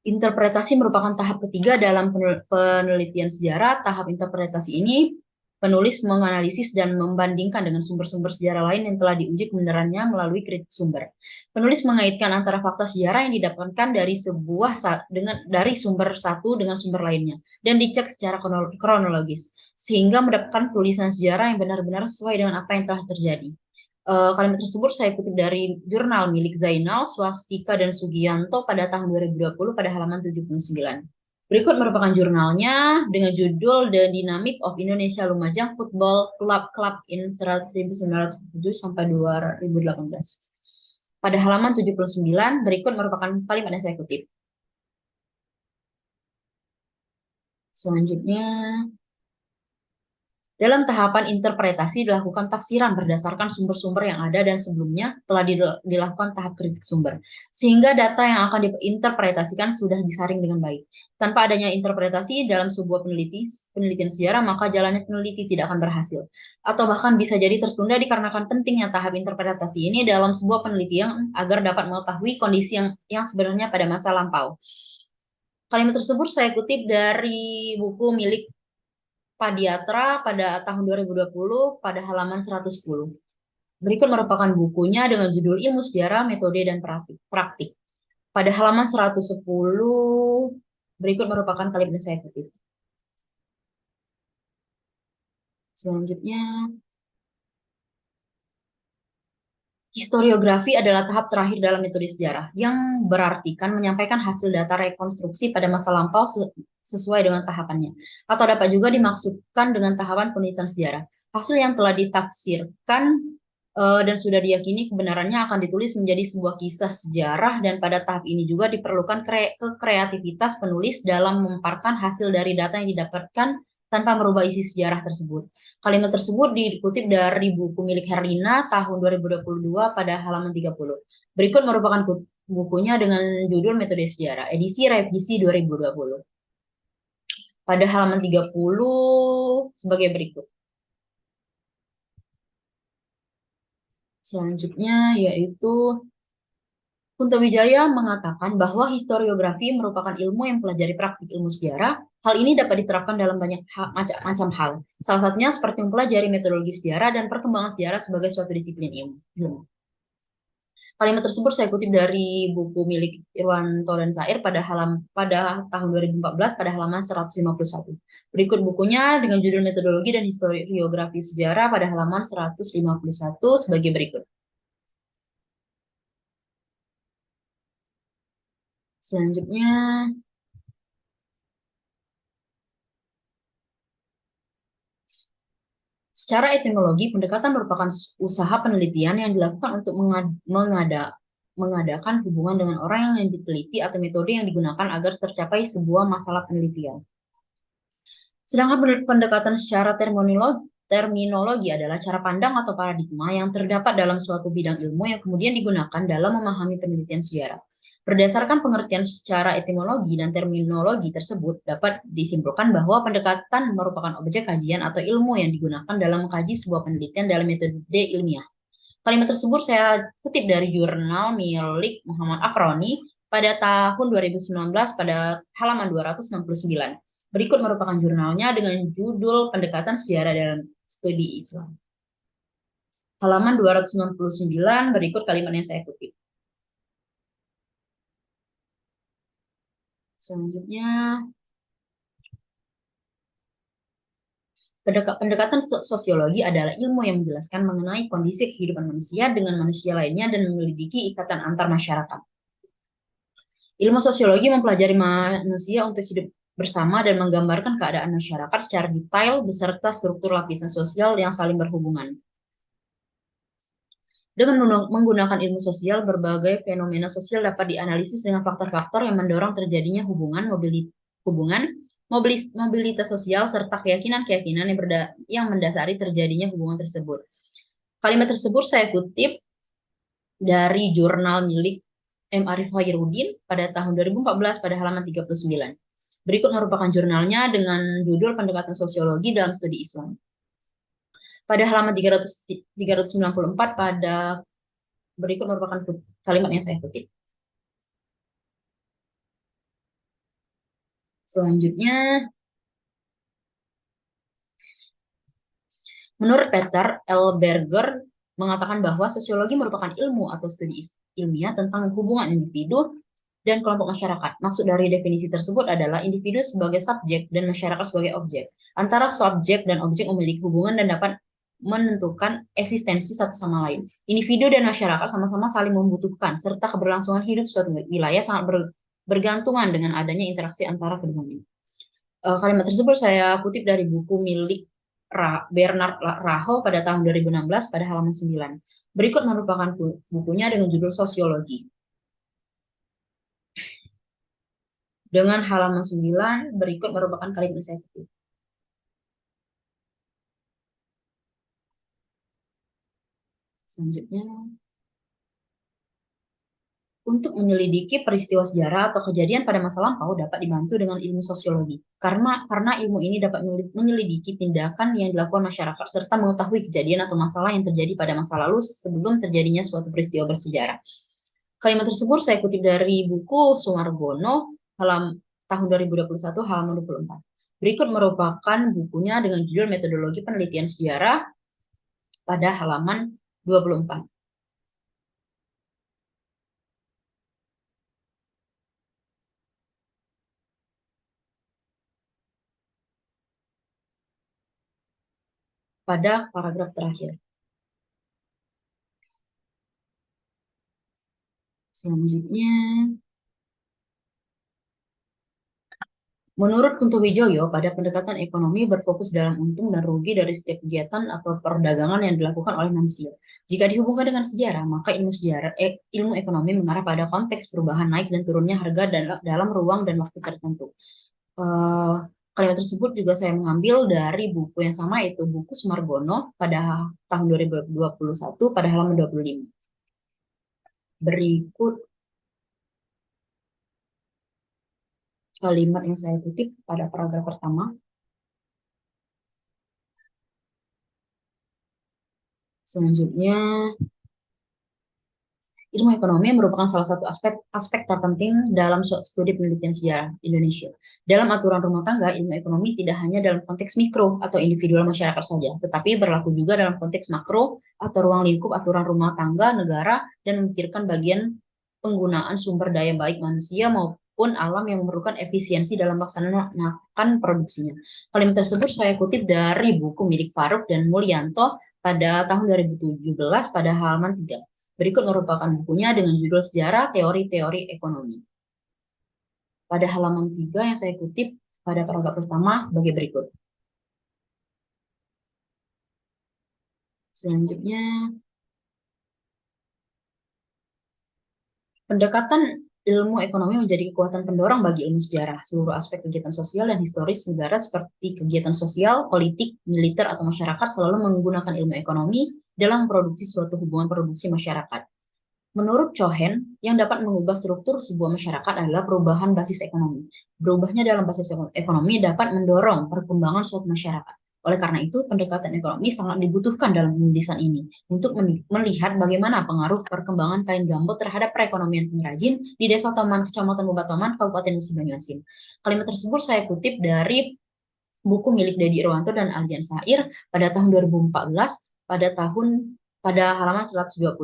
interpretasi merupakan tahap ketiga dalam penelitian sejarah. Tahap interpretasi ini penulis menganalisis dan membandingkan dengan sumber-sumber sejarah lain yang telah diuji kebenarannya melalui kritik sumber. Penulis mengaitkan antara fakta sejarah yang didapatkan dari dari sumber satu dengan sumber lainnya dan dicek secara kronologis sehingga mendapatkan tulisan sejarah yang benar-benar sesuai dengan apa yang telah terjadi. Kalimat tersebut saya kutip dari jurnal milik Zainal, Swastika, dan Sugianto pada tahun 2020 pada halaman 79. Berikut merupakan jurnalnya dengan judul The Dynamic of Indonesia Lumajang Football Club in 1907 sampai 2018. Pada halaman 79, berikut merupakan kalimat yang saya kutip. Selanjutnya, dalam tahapan interpretasi dilakukan tafsiran berdasarkan sumber-sumber yang ada dan sebelumnya telah dilakukan tahap kritik sumber. Sehingga data yang akan diinterpretasikan sudah disaring dengan baik. Tanpa adanya interpretasi dalam sebuah penelitian sejarah, maka jalannya peneliti tidak akan berhasil. Atau bahkan bisa jadi tertunda dikarenakan pentingnya tahap interpretasi ini dalam sebuah penelitian agar dapat mengetahui kondisi yang sebenarnya pada masa lampau. Kalimat tersebut saya kutip dari buku milik Padiatra pada tahun 2020 pada halaman 110. Berikut merupakan bukunya dengan judul Ilmu Sejarah, Metode, dan Praktik. Pada halaman 110, berikut merupakan kalimat yang saya kutip. Selanjutnya, historiografi adalah tahap terakhir dalam metode sejarah, yang berartikan menyampaikan hasil data rekonstruksi pada masa lampau sesuai dengan tahapannya, atau dapat juga dimaksudkan dengan tahapan penulisan sejarah. Hasil yang telah ditafsirkan dan sudah diyakini kebenarannya akan ditulis menjadi sebuah kisah sejarah, dan pada tahap ini juga diperlukan kreativitas penulis dalam memaparkan hasil dari data yang didapatkan tanpa merubah isi sejarah tersebut. Kalimat tersebut dikutip dari buku milik Herlina tahun 2022 pada halaman 30. Berikut merupakan bukunya dengan judul Metode Sejarah, edisi revisi 2020. Pada halaman 30 sebagai berikut. Selanjutnya yaitu Kunto Wijaya mengatakan bahwa historiografi merupakan ilmu yang mempelajari praktik ilmu sejarah. Hal ini dapat diterapkan dalam banyak macam hal. Salah satunya seperti mempelajari metodologi sejarah dan perkembangan sejarah sebagai suatu disiplin ilmu. Kalimat tersebut saya kutip dari buku milik Irwanto dan Sair pada tahun 2014 pada halaman 151. Berikut bukunya dengan judul Metodologi dan Historiografi Sejarah pada halaman 151 sebagai berikut. Selanjutnya, secara etimologi, pendekatan merupakan usaha penelitian yang dilakukan untuk mengadakan hubungan dengan orang yang diteliti atau metode yang digunakan agar tercapai sebuah masalah penelitian. Sedangkan pendekatan secara terminologi adalah cara pandang atau paradigma yang terdapat dalam suatu bidang ilmu yang kemudian digunakan dalam memahami penelitian sejarah. Berdasarkan pengertian secara etimologi dan terminologi tersebut, dapat disimpulkan bahwa pendekatan merupakan objek kajian atau ilmu yang digunakan dalam mengkaji sebuah penelitian dalam metode ilmiah. Kalimat tersebut saya kutip dari jurnal milik Muhammad Afroni pada tahun 2019 pada halaman 269. Berikut merupakan jurnalnya dengan judul Pendekatan Sejarah dalam Studi Islam. Halaman 269, berikut kalimat yang saya kutip. Selanjutnya, pendekatan sosiologi adalah ilmu yang menjelaskan mengenai kondisi kehidupan manusia dengan manusia lainnya dan menyelidiki ikatan antar masyarakat. Ilmu sosiologi mempelajari manusia untuk hidup bersama dan menggambarkan keadaan masyarakat secara detail beserta struktur lapisan sosial yang saling berhubungan. Dengan menggunakan ilmu sosial, berbagai fenomena sosial dapat dianalisis dengan faktor-faktor yang mendorong terjadinya mobilitas sosial serta keyakinan-keyakinan yang mendasari terjadinya hubungan tersebut. Kalimat tersebut saya kutip dari jurnal milik M. Arif Khairuddin pada tahun 2014 pada halaman 39. Berikut merupakan jurnalnya dengan judul Pendekatan Sosiologi dalam Studi Islam. Pada halaman 394 pada berikut merupakan kalimat yang saya kutip. Selanjutnya, menurut Peter L. Berger mengatakan bahwa sosiologi merupakan ilmu atau studi ilmiah tentang hubungan individu dan kelompok masyarakat. Maksud dari definisi tersebut adalah individu sebagai subjek dan masyarakat sebagai objek. Antara subjek dan objek memiliki hubungan dan dapat menentukan eksistensi satu sama lain. Individu dan masyarakat sama-sama saling membutuhkan, serta keberlangsungan hidup suatu wilayah sangat bergantungan dengan adanya interaksi antara keduanya. Kalimat tersebut saya kutip dari buku milik Bernard Raho pada tahun 2016 pada halaman 9. Berikut merupakan bukunya dengan judul Sosiologi. Dengan halaman 9, berikut merupakan kalimat yang saya kutip. Selanjutnya, untuk menyelidiki peristiwa sejarah atau kejadian pada masa lampau dapat dibantu dengan ilmu sosiologi. Karena ilmu ini dapat menyelidiki tindakan yang dilakukan masyarakat serta mengetahui kejadian atau masalah yang terjadi pada masa lalu sebelum terjadinya suatu peristiwa bersejarah. Kalimat tersebut saya kutip dari buku Sumargono tahun 2021 halaman 24. Berikut merupakan bukunya dengan judul Metodologi Penelitian Sejarah pada halaman 24. Pada paragraf terakhir. Selanjutnya, menurut Kunto Wijoyo, pada pendekatan ekonomi berfokus dalam untung dan rugi dari setiap kegiatan atau perdagangan yang dilakukan oleh manusia. Jika dihubungkan dengan sejarah, maka ilmu ekonomi mengarah pada konteks perubahan naik dan turunnya harga dalam ruang dan waktu tertentu. Kalimat tersebut juga saya mengambil dari buku yang sama, yaitu buku Sumargono pada tahun 2021 pada halaman 25. Berikut kalimat yang saya kutip pada paragraf pertama. Selanjutnya, ilmu ekonomi merupakan salah satu aspek terpenting dalam studi penelitian sejarah Indonesia. Dalam aturan rumah tangga, ilmu ekonomi tidak hanya dalam konteks mikro atau individual masyarakat saja, tetapi berlaku juga dalam konteks makro atau ruang lingkup aturan rumah tangga negara dan memikirkan bagian penggunaan sumber daya baik manusia maupun alam yang memerlukan efisiensi dalam melaksanakan produksinya. Kalimat tersebut saya kutip dari buku milik Faruk dan Mulyanto pada tahun 2017 pada halaman 3. Berikut merupakan bukunya dengan judul Sejarah Teori-Teori Ekonomi. Pada halaman 3 yang saya kutip pada paragraf pertama sebagai berikut. Selanjutnya, pendekatan ilmu ekonomi menjadi kekuatan pendorong bagi ilmu sejarah. Seluruh aspek kegiatan sosial dan historis negara seperti kegiatan sosial, politik, militer, atau masyarakat selalu menggunakan ilmu ekonomi dalam memproduksi suatu hubungan produksi masyarakat. Menurut Cohen, yang dapat mengubah struktur sebuah masyarakat adalah perubahan basis ekonomi. Berubahnya dalam basis ekonomi dapat mendorong perkembangan suatu masyarakat. Oleh karena itu, pendekatan ekonomi sangat dibutuhkan dalam penulisan ini untuk melihat bagaimana pengaruh perkembangan kain gambut terhadap perekonomian pengrajin di Desa Toman, Kecamatan Bubatoman, Kabupaten Musi Banyuasin. Kalimat tersebut saya kutip dari buku milik Dedi Irwanto dan Aldian Sair pada tahun 2014 pada halaman 120.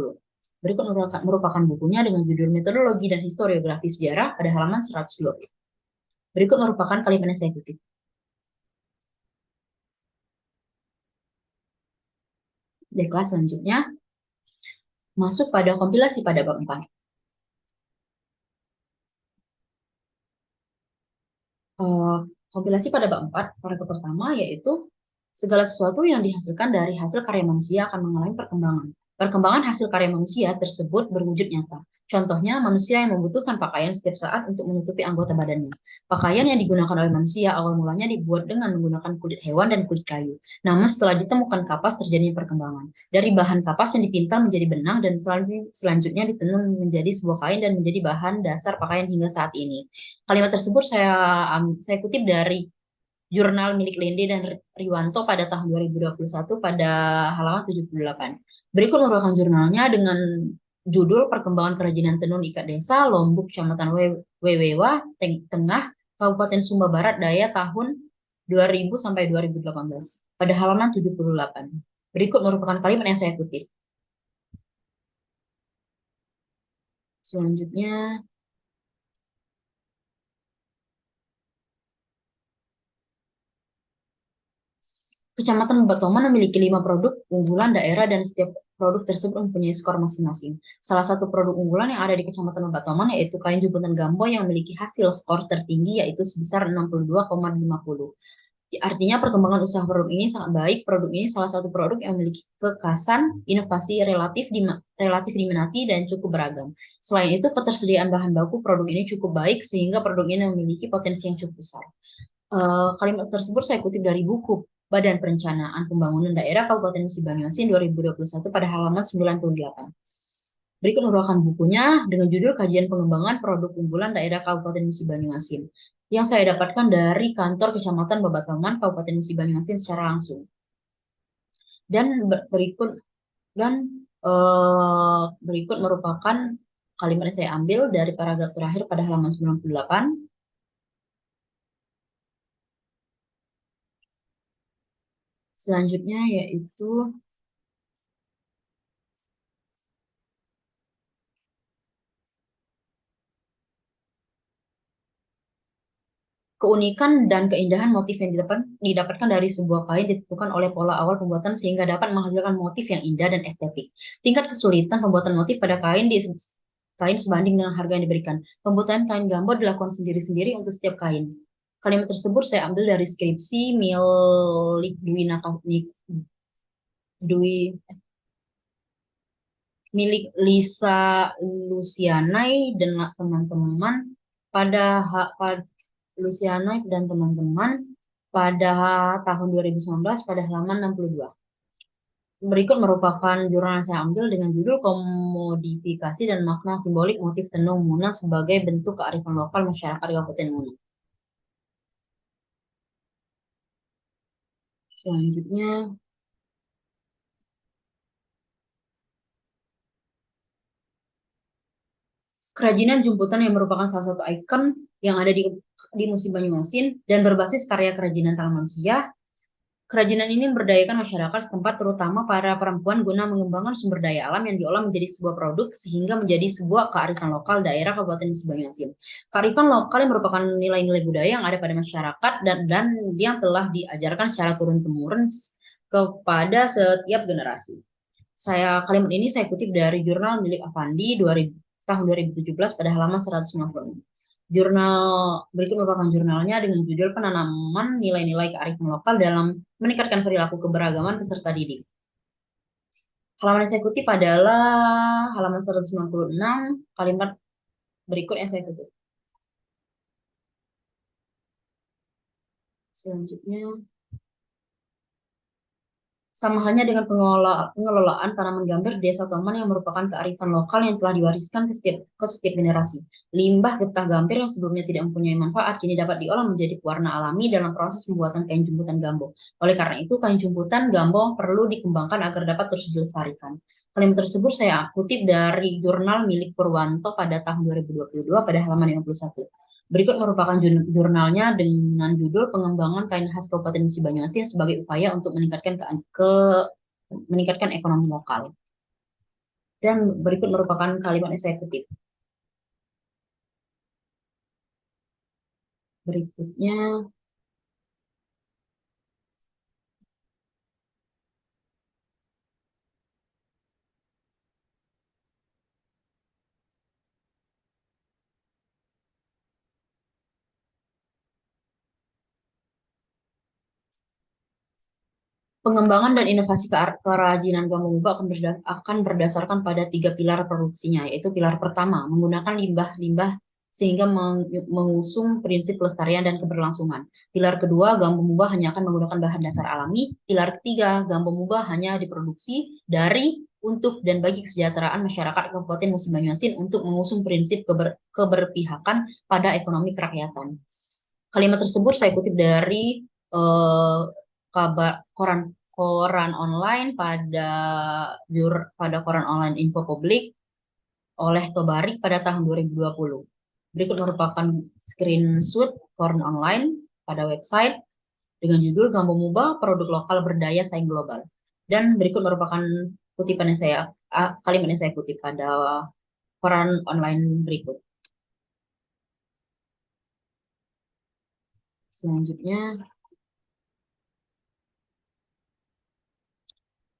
Berikut merupakan bukunya dengan judul Metodologi dan Historiografi Sejarah pada halaman 120. Berikut merupakan kalimat yang saya kutip. Baiklah, selanjutnya masuk pada kompilasi pada bab 4. Kompilasi pada bab 4, paragraf pertama, yaitu segala sesuatu yang dihasilkan dari hasil karya manusia akan mengalami perkembangan. Perkembangan hasil karya manusia tersebut berwujud nyata. Contohnya, manusia yang membutuhkan pakaian setiap saat untuk menutupi anggota badannya. Pakaian yang digunakan oleh manusia awal mulanya dibuat dengan menggunakan kulit hewan dan kulit kayu. Namun setelah ditemukan kapas terjadi perkembangan. Dari bahan kapas yang dipintal menjadi benang dan selanjutnya ditenun menjadi sebuah kain dan menjadi bahan dasar pakaian hingga saat ini. Kalimat tersebut saya kutip dari jurnal milik Lende dan Riwanto pada tahun 2021 pada halaman 78. Berikut merupakan jurnalnya dengan judul Perkembangan Kerajinan Tenun Ikat Desa Lombok Kecamatan Wewewa Tengah Kabupaten Sumba Barat Daya tahun 2000 sampai 2018 pada halaman 78. Berikut merupakan kalimat yang saya kutip. Selanjutnya, Kecamatan Batoman memiliki 5 produk unggulan daerah dan setiap produk tersebut mempunyai skor masing-masing. Salah satu produk unggulan yang ada di Kecamatan Batoman yaitu kain jemputan Gambo yang memiliki hasil skor tertinggi yaitu sebesar 62,50. Artinya perkembangan usaha produk ini sangat baik. Produk ini salah satu produk yang memiliki kekasan, inovasi relatif diminati dan cukup beragam. Selain itu, ketersediaan bahan baku produk ini cukup baik sehingga produk ini memiliki potensi yang cukup besar. Kalimat tersebut saya kutip dari buku Badan Perencanaan Pembangunan Daerah Kabupaten Musi Banyuasin 2021 pada halaman 98. Berikut merupakan bukunya dengan judul Kajian Pengembangan Produk Unggulan Daerah Kabupaten Musi Banyuasin yang saya dapatkan dari kantor Kecamatan Babataman Kabupaten Musi Banyuasin secara langsung. Dan berikut berikut merupakan kalimat yang saya ambil dari paragraf terakhir pada halaman 98. Selanjutnya yaitu keunikan dan keindahan motif yang didapatkan dari sebuah kain ditentukan oleh pola awal pembuatan sehingga dapat menghasilkan motif yang indah dan estetik. Tingkat kesulitan pembuatan motif pada kain sebanding dengan harga yang diberikan. Pembuatan kain gambar dilakukan sendiri-sendiri untuk setiap kain. Kalimat tersebut saya ambil dari skripsi milik Dwi milik Lisa Lucianai dan teman-teman pada, pada Luciano dan teman-teman pada tahun 2019 pada halaman 62. Berikut merupakan jurnal yang saya ambil dengan judul Komodifikasi dan Makna Simbolik Motif Tenun Muna sebagai Bentuk Kearifan Lokal Masyarakat Kabupaten Muna. Selanjutnya, kerajinan jumputan yang merupakan salah satu ikon yang ada di Musim Banyuasin dan berbasis karya kerajinan tangan manusia. Kerajinan ini memberdayakan masyarakat setempat, terutama para perempuan, guna mengembangkan sumber daya alam yang diolah menjadi sebuah produk sehingga menjadi sebuah kearifan lokal daerah Kabupaten Musi Banyuasin. Kearifan lokal yang merupakan nilai-nilai budaya yang ada pada masyarakat dan yang telah diajarkan secara turun-temurun kepada setiap generasi. Kalimat ini saya kutip dari jurnal milik Avandi tahun 2017 pada halaman 196. Jurnal berikut merupakan jurnalnya dengan judul Penanaman Nilai-nilai Kearifan Lokal dalam Meningkatkan Perilaku Keberagaman Peserta Didik. Halaman yang saya kutip adalah halaman 196, kalimat berikut yang saya kutip. Selanjutnya, sama halnya dengan pengelolaan tanaman gambir di Desa Toman yang merupakan kearifan lokal yang telah diwariskan ke setiap generasi. Limbah getah gambir yang sebelumnya tidak mempunyai manfaat kini dapat diolah menjadi pewarna alami dalam proses pembuatan kain jemputan gambo. Oleh karena itu, kain jemputan gambo perlu dikembangkan agar dapat terus dilestarikan. Kalimat tersebut saya kutip dari jurnal milik Purwanto pada tahun 2022 pada halaman 51. Berikut merupakan jurnalnya dengan judul Pengembangan Kain Khas Kabupaten Musi Banyuasin sebagai upaya untuk meningkatkan ekonomi lokal. Dan berikut merupakan kalimat yang saya kutip. Berikutnya, Pengembangan dan inovasi kerajinan Gambo Muba akan berdasarkan pada 3 pilar produksinya, yaitu pilar pertama, menggunakan limbah-limbah sehingga mengusung prinsip pelestarian dan keberlangsungan. Pilar kedua, Gambo Muba hanya akan menggunakan bahan dasar alami. Pilar ketiga, Gambo Muba hanya diproduksi dari, untuk, dan bagi kesejahteraan masyarakat Kabupaten Musi Banyuasin untuk mengusung prinsip keberpihakan pada ekonomi kerakyatan. Kalimat tersebut saya kutip dari eh, kabar koran online pada koran online Info Publik oleh Tobari pada tahun 2020. Berikut merupakan screenshot koran online pada website dengan judul Gambo Muba, produk lokal berdaya saing global. Dan berikut merupakan kalimat yang saya kutip pada koran online berikut. Selanjutnya,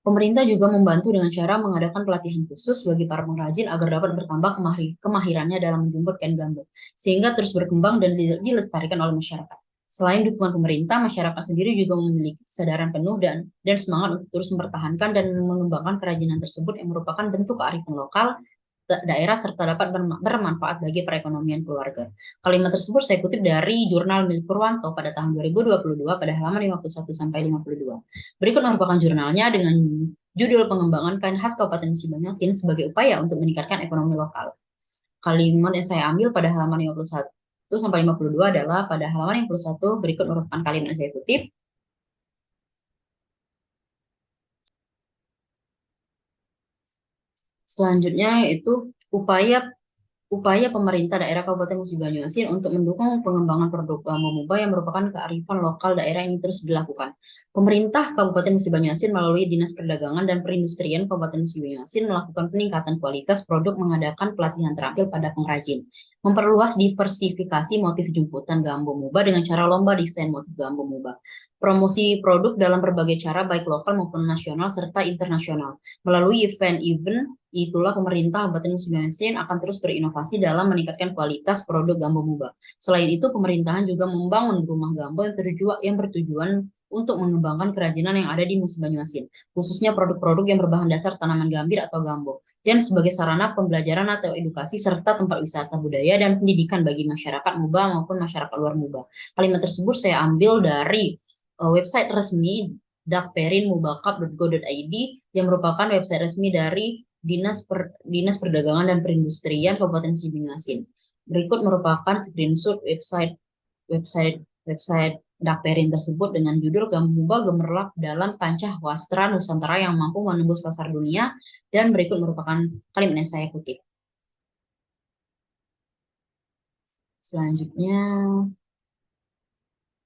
pemerintah juga membantu dengan cara mengadakan pelatihan khusus bagi para pengrajin agar dapat bertambah kemahirannya dalam menjemput kain gambo, sehingga terus berkembang dan dilestarikan oleh masyarakat. Selain dukungan pemerintah, masyarakat sendiri juga memiliki kesadaran penuh dan semangat untuk terus mempertahankan dan mengembangkan kerajinan tersebut yang merupakan bentuk kearifan lokal daerah serta dapat bermanfaat bagi perekonomian keluarga. Kalimat tersebut saya kutip dari jurnal milik Purwanto pada tahun 2022 pada halaman 51 sampai 52. Berikut merupakan jurnalnya dengan judul Pengembangan Kain Khas Kabupaten Musi Banyuasin sebagai upaya untuk meningkatkan ekonomi lokal. Kalimat yang saya ambil pada halaman 51 sampai 52 adalah pada halaman 51 berikut merupakan kalimat yang saya kutip. Selanjutnya yaitu upaya pemerintah daerah Kabupaten Musi Banyuasin untuk mendukung pengembangan produk Gambo Muba yang merupakan kearifan lokal daerah yang terus dilakukan. Pemerintah Kabupaten Musi Banyuasin melalui Dinas Perdagangan dan Perindustrian Kabupaten Musi Banyuasin melakukan peningkatan kualitas produk, mengadakan pelatihan terampil pada pengrajin, memperluas diversifikasi motif jemputan Gambo Muba dengan cara lomba desain motif Gambo Muba, promosi produk dalam berbagai cara baik lokal maupun nasional serta internasional. Melalui event-event itulah pemerintah Kabupaten Musi Banyuasin akan terus berinovasi dalam meningkatkan kualitas produk Gambo Muba. Selain itu, pemerintahan juga membangun rumah Gambo yang bertujuan untuk mengembangkan kerajinan yang ada di Musi Banyuasin, khususnya produk-produk yang berbahan dasar tanaman gambir atau gambo, dan sebagai sarana pembelajaran atau edukasi serta tempat wisata budaya dan pendidikan bagi masyarakat Muba maupun masyarakat luar Muba. Kalimat tersebut saya ambil dari website resmi dakperinmubakap.go.id yang merupakan website resmi dari Dinas Perdagangan dan Perindustrian Kabupaten Musi Banyuasin. Berikut merupakan screenshot website Dakperin tersebut dengan judul Gambo Muba Gemerlap dalam Kancah Wastra Nusantara yang mampu menembus pasar dunia, dan berikut merupakan kalimat yang saya kutip. Selanjutnya,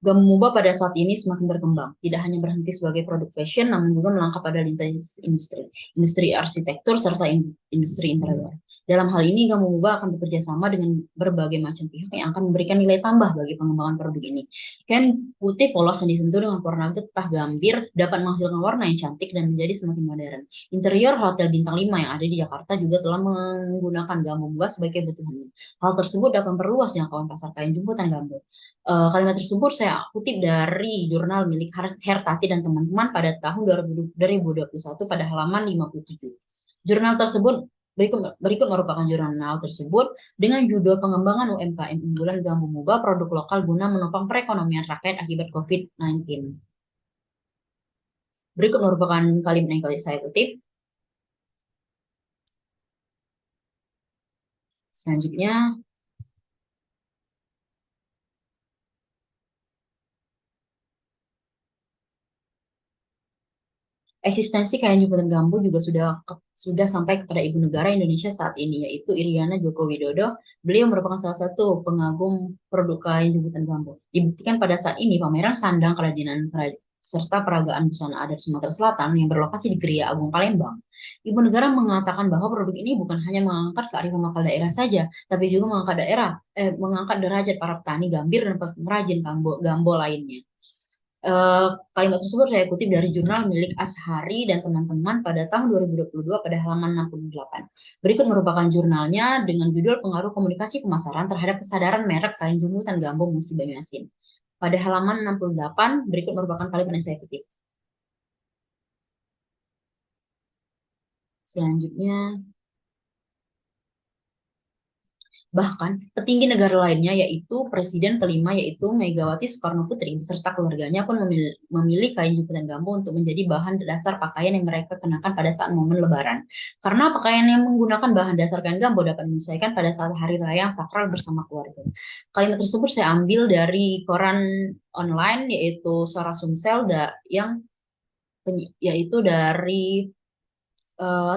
Gambo Muba pada saat ini semakin berkembang, tidak hanya berhenti sebagai produk fashion, namun juga melangkah pada lintas industri arsitektur, serta industri interior. Dalam hal ini, Gambo Muba akan bekerja sama dengan berbagai macam pihak yang akan memberikan nilai tambah bagi pengembangan produk ini. Kain putih polos yang disentuh dengan warna getah gambir dapat menghasilkan warna yang cantik dan menjadi semakin modern. Interior Hotel Bintang 5 yang ada di Jakarta juga telah menggunakan Gambo Muba sebagai kebutuhannya. Hal tersebut akan perluas jangkauan pasar kain jemputan Gambo. Kalimat tersebut saya kutip dari jurnal milik Hertati dan teman-teman pada tahun 2021 pada halaman 57. Jurnal tersebut berikut merupakan jurnal tersebut dengan judul Pengembangan UMKM Unggulan Gambo Muba Produk Lokal Guna Menopang Perekonomian Rakyat Akibat COVID-19. Berikut merupakan kalimat yang saya kutip. Selanjutnya, eksistensi kain jemputan Gambo juga sudah sampai kepada Ibu Negara Indonesia saat ini, yaitu Iriana Joko Widodo. Beliau merupakan salah satu pengagum produk kain jemputan Gambo. Dibuktikan pada saat ini pameran sandang kerajinan serta peragaan busana adat Sumatera Selatan yang berlokasi di Geria Agung Palembang. Ibu Negara mengatakan bahwa produk ini bukan hanya mengangkat kearifan lokal daerah saja, tapi juga mengangkat derajat para petani gambir dan pengrajin gambo lainnya. Kalimat tersebut saya kutip dari jurnal milik Ashari dan teman-teman pada tahun 2022 pada halaman 68. Berikut merupakan jurnalnya dengan judul Pengaruh Komunikasi Pemasaran terhadap Kesadaran Merek Kain Jemputan Gambo Musi Banyuasin. Pada halaman 68, berikut merupakan kalimat yang saya kutip. Selanjutnya, bahkan petinggi negara lainnya yaitu Presiden kelima yaitu Megawati Soekarno Putri beserta keluarganya pun memilih kain jumputan gambo untuk menjadi bahan dasar pakaian yang mereka kenakan pada saat momen Lebaran. Karena pakaian yang menggunakan bahan dasar kain gambo dapat menyesuaikan pada saat hari raya yang sakral bersama keluarga. Kalimat tersebut saya ambil dari koran online yaitu Suara Sumsel yang yaitu dari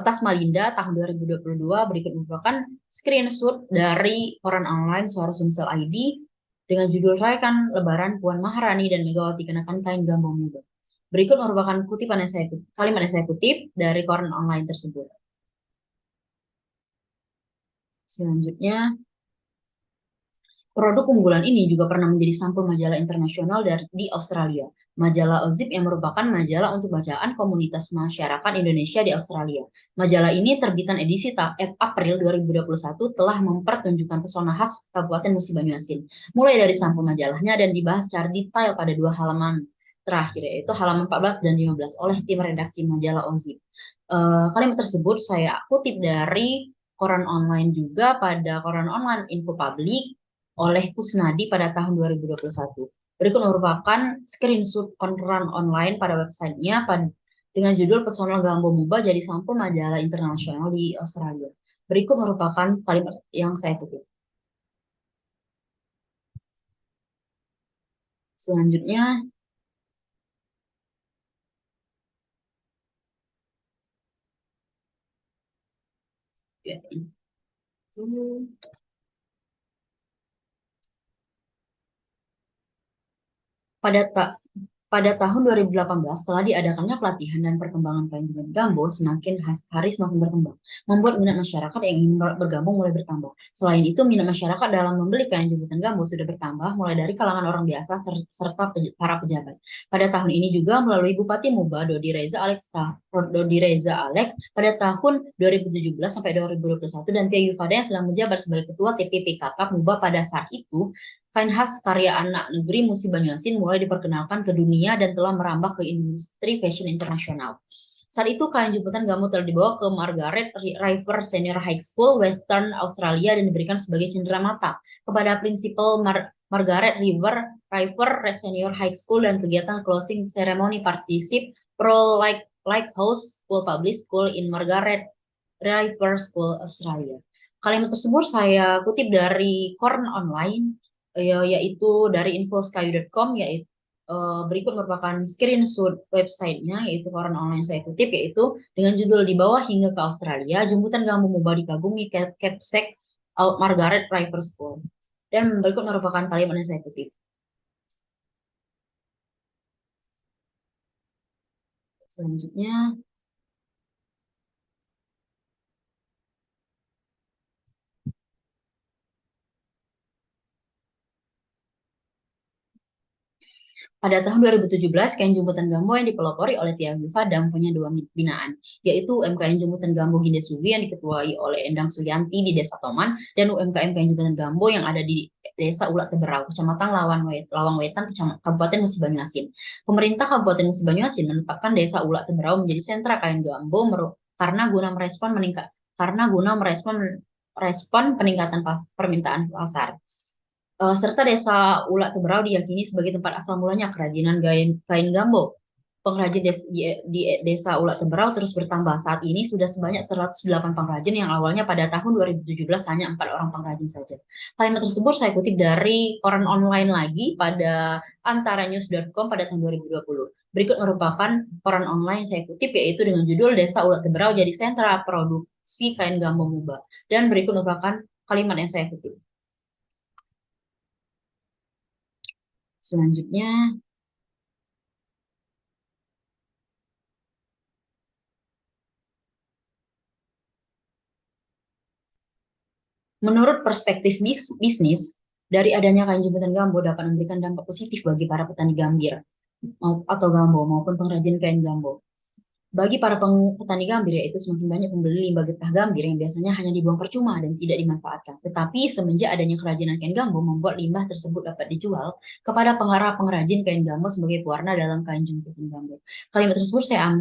Tasmalinda tahun 2022. Berikut merupakan screenshot dari koran online Suara Sumsel ID dengan judul Rayakan Lebaran Puan Maharani dan Megawati Kenakan Kain Gambang Muda. Berikut merupakan kutipan yang saya kutip, kalimat yang saya kutip dari koran online tersebut. Selanjutnya, produk unggulan ini juga pernah menjadi sampul majalah internasional di Australia. Majalah Ozip yang merupakan majalah untuk bacaan komunitas masyarakat Indonesia di Australia. Majalah ini terbitan edisi April 2021 telah mempertunjukkan pesona khas Kabupaten Musi Banyuasin. Mulai dari sampul majalahnya dan dibahas secara detail pada dua halaman terakhir, yaitu halaman 14 dan 15 oleh tim redaksi majalah Ozip. Kalimat tersebut saya kutip dari koran online juga pada koran online Info Publik oleh Kusnadi pada tahun 2021. Berikut merupakan screenshot koran online pada websitenya dengan judul Pesona Gambo Muba jadi sampul majalah internasional di Australia. Berikut merupakan kalimat yang saya kutip. Selanjutnya, yaitu pada pada tahun 2018, setelah diadakannya pelatihan dan perkembangan kain jumputan gambo semakin hari semakin berkembang, membuat minat masyarakat yang ingin bergabung mulai bertambah. Selain itu, minat masyarakat dalam membeli kain jumputan gambo sudah bertambah, mulai dari kalangan orang biasa serta para pejabat. Pada tahun ini juga melalui Bupati Muba Dodi Reza Alex pada tahun 2017 sampai 2021 dan Tia Yufada yang sedang menjabat sebagai Ketua TPPKK Muba pada saat itu, kain khas karya anak negeri Musi Banyuasin mulai diperkenalkan ke dunia dan telah merambah ke industri fashion internasional. Saat itu kain jumputan gambo telah dibawa ke Margaret River Senior High School, Western Australia dan diberikan sebagai cenderamata kepada prinsipal Margaret River Senior High School dan kegiatan closing ceremony particip Pro Lighthouse School Public School in Margaret River School, Australia. Kalimat tersebut saya kutip dari koran online yaitu dari infoskayu.com, yaitu berikut merupakan screenshot websitenya yaitu koran online saya kutip, yaitu dengan judul Di Bawah Hingga ke Australia, Jemputan Gambo Muba dikagumi Capsek Margaret River School. Dan berikut merupakan kalimat yang saya kutip. Selanjutnya, pada tahun 2017, kain jemputan gambo yang dipelopori oleh Tia Yufada mempunyai dua binaan, yaitu UMKM Jemputan Gambo Gindesugi yang diketuai oleh Endang Sulianti di Desa Toman, dan UMKM Kain Jemputan Gambo yang ada di Desa Ulat Teberau, Kecamatan Lawang Wetan, Kabupaten Musi Banyuasin. Pemerintah Kabupaten Musi Banyuasin menetapkan Desa Ulat Teberau menjadi sentra kain gambo karena guna merespon peningkatan permintaan pasar. Serta Desa Ulat Teberau diyakini sebagai tempat asal mulanya kerajinan kain gambo. Pengrajin di Desa Ulat Teberau terus bertambah. Saat ini sudah sebanyak 108 pengrajin yang awalnya pada tahun 2017 hanya 4 orang pengrajin saja. Kalimat tersebut saya kutip dari koran online lagi pada antaranews.com pada tahun 2020. Berikut merupakan koran online saya kutip, yaitu dengan judul Desa Ulat Teberau jadi sentra produksi kain gambo Muba. Dan berikut merupakan kalimat yang saya kutip. Selanjutnya, menurut perspektif bisnis, dari adanya kain jemputan gambo dapat memberikan dampak positif bagi para petani gambir atau gambo maupun pengrajin kain gambo. Bagi para petani gambir, yaitu semakin banyak pembeli limbah getah gambir yang biasanya hanya dibuang percuma dan tidak dimanfaatkan. Tetapi semenjak adanya kerajinan kain gambo membuat limbah tersebut dapat dijual kepada pengrajin kain gambo sebagai pewarna dalam kain jumputan gambo. Kalimat tersebut saya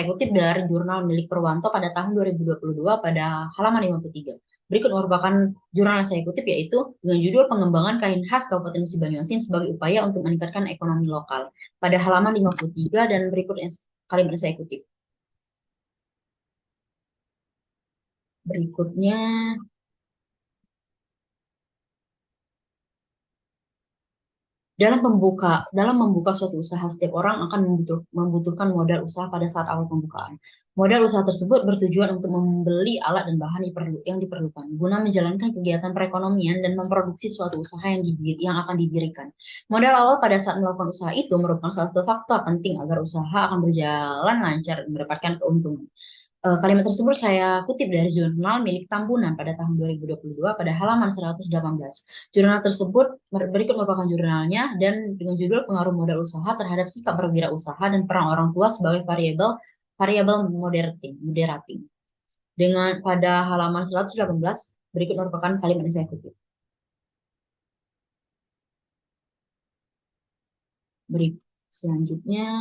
kutip dari jurnal milik Perwanto pada tahun 2022 pada halaman 53. Berikut merupakan jurnal yang saya kutip, yaitu dengan judul Pengembangan Kain Khas Kabupaten Musi Banyuasin sebagai upaya untuk meningkatkan ekonomi lokal pada halaman 53, dan berikutnya kalimat saya kutip. Berikutnya, dalam membuka suatu usaha, setiap orang akan membutuhkan modal usaha pada saat awal pembukaan. Modal usaha tersebut bertujuan untuk membeli alat dan bahan yang diperlukan guna menjalankan kegiatan perekonomian dan memproduksi suatu usaha yang akan didirikan. Modal awal pada saat melakukan usaha itu merupakan salah satu faktor penting agar usaha akan berjalan lancar dan mendapatkan keuntungan. Kalimat tersebut saya kutip dari jurnal milik Tambunan pada tahun 2022 pada halaman 118. Jurnal tersebut berikut merupakan jurnalnya dan dengan judul Pengaruh Modal Usaha Terhadap Sikap Berwirausaha dan Peran Orang Tua sebagai variabel variabel moderating. Dengan pada halaman 118 berikut merupakan kalimat yang saya kutip. Berikut selanjutnya,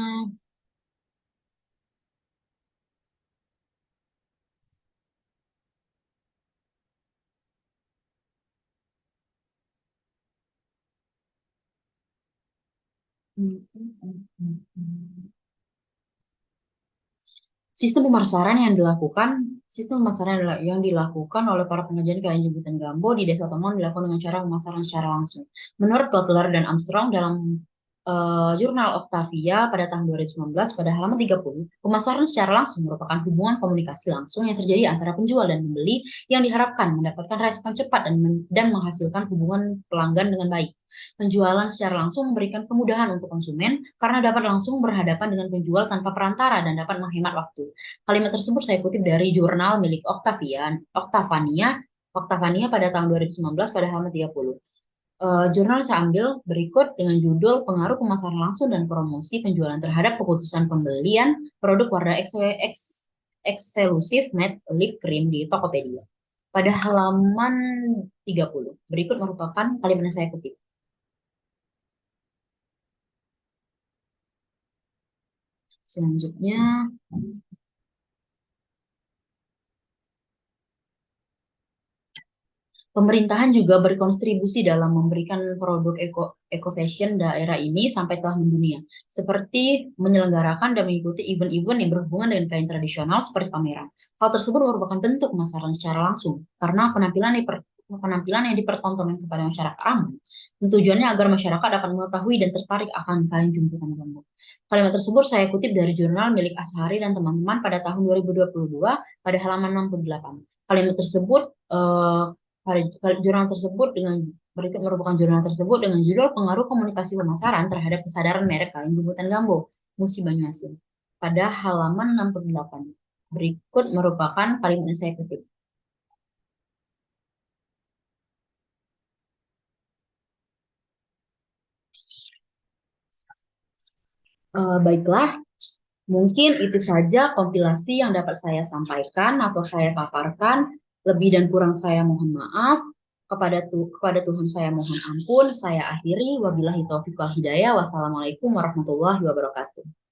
sistem pemasaran yang dilakukan oleh para pengrajin kain jemputan gambo di Desa Tomon dilakukan dengan cara pemasaran secara langsung. Menurut Kotler dan Armstrong dalam jurnal Octavia pada tahun 2019 pada halaman 30, pemasaran secara langsung merupakan hubungan komunikasi langsung yang terjadi antara penjual dan pembeli yang diharapkan mendapatkan respon cepat dan menghasilkan hubungan pelanggan dengan baik. Penjualan secara langsung memberikan kemudahan untuk konsumen karena dapat langsung berhadapan dengan penjual tanpa perantara dan dapat menghemat waktu. Kalimat tersebut saya kutip dari jurnal milik Octavania pada tahun 2019 pada halaman 30. Jurnal saya ambil berikut dengan judul Pengaruh Pemasaran Langsung dan Promosi Penjualan Terhadap Keputusan Pembelian Produk Warna Eksklusif Matte Lip Cream di Tokopedia. Pada halaman 30, berikut merupakan kalimat yang saya kutip. Selanjutnya, pemerintahan juga berkontribusi dalam memberikan produk eco fashion daerah ini sampai telah mendunia, seperti menyelenggarakan dan mengikuti event-event yang berhubungan dengan kain tradisional seperti pameran. Hal tersebut merupakan bentuk pemasaran secara langsung karena penampilan yang dipertontonkan kepada masyarakat ramai. Tujuannya agar masyarakat dapat mengetahui dan tertarik akan kain jumputan gambo. Kalimat tersebut saya kutip dari jurnal milik Ashari dan teman-teman pada tahun 2022 pada halaman 68. Kalimat tersebut jurnal tersebut dengan berikut merupakan jurnal tersebut dengan judul Pengaruh Komunikasi Pemasaran Terhadap Kesadaran Merek Kain Jemputan Gambo Musi Banyuasin pada halaman 68. Berikut merupakan kalimat yang saya kutip. Baiklah, mungkin itu saja kompilasi yang dapat saya sampaikan atau saya paparkan. Lebih dan kurang saya mohon maaf. Kepada Tuhan saya mohon ampun. Saya akhiri. Wabillahi taufiq wal hidayah. Wassalamualaikum warahmatullahi wabarakatuh.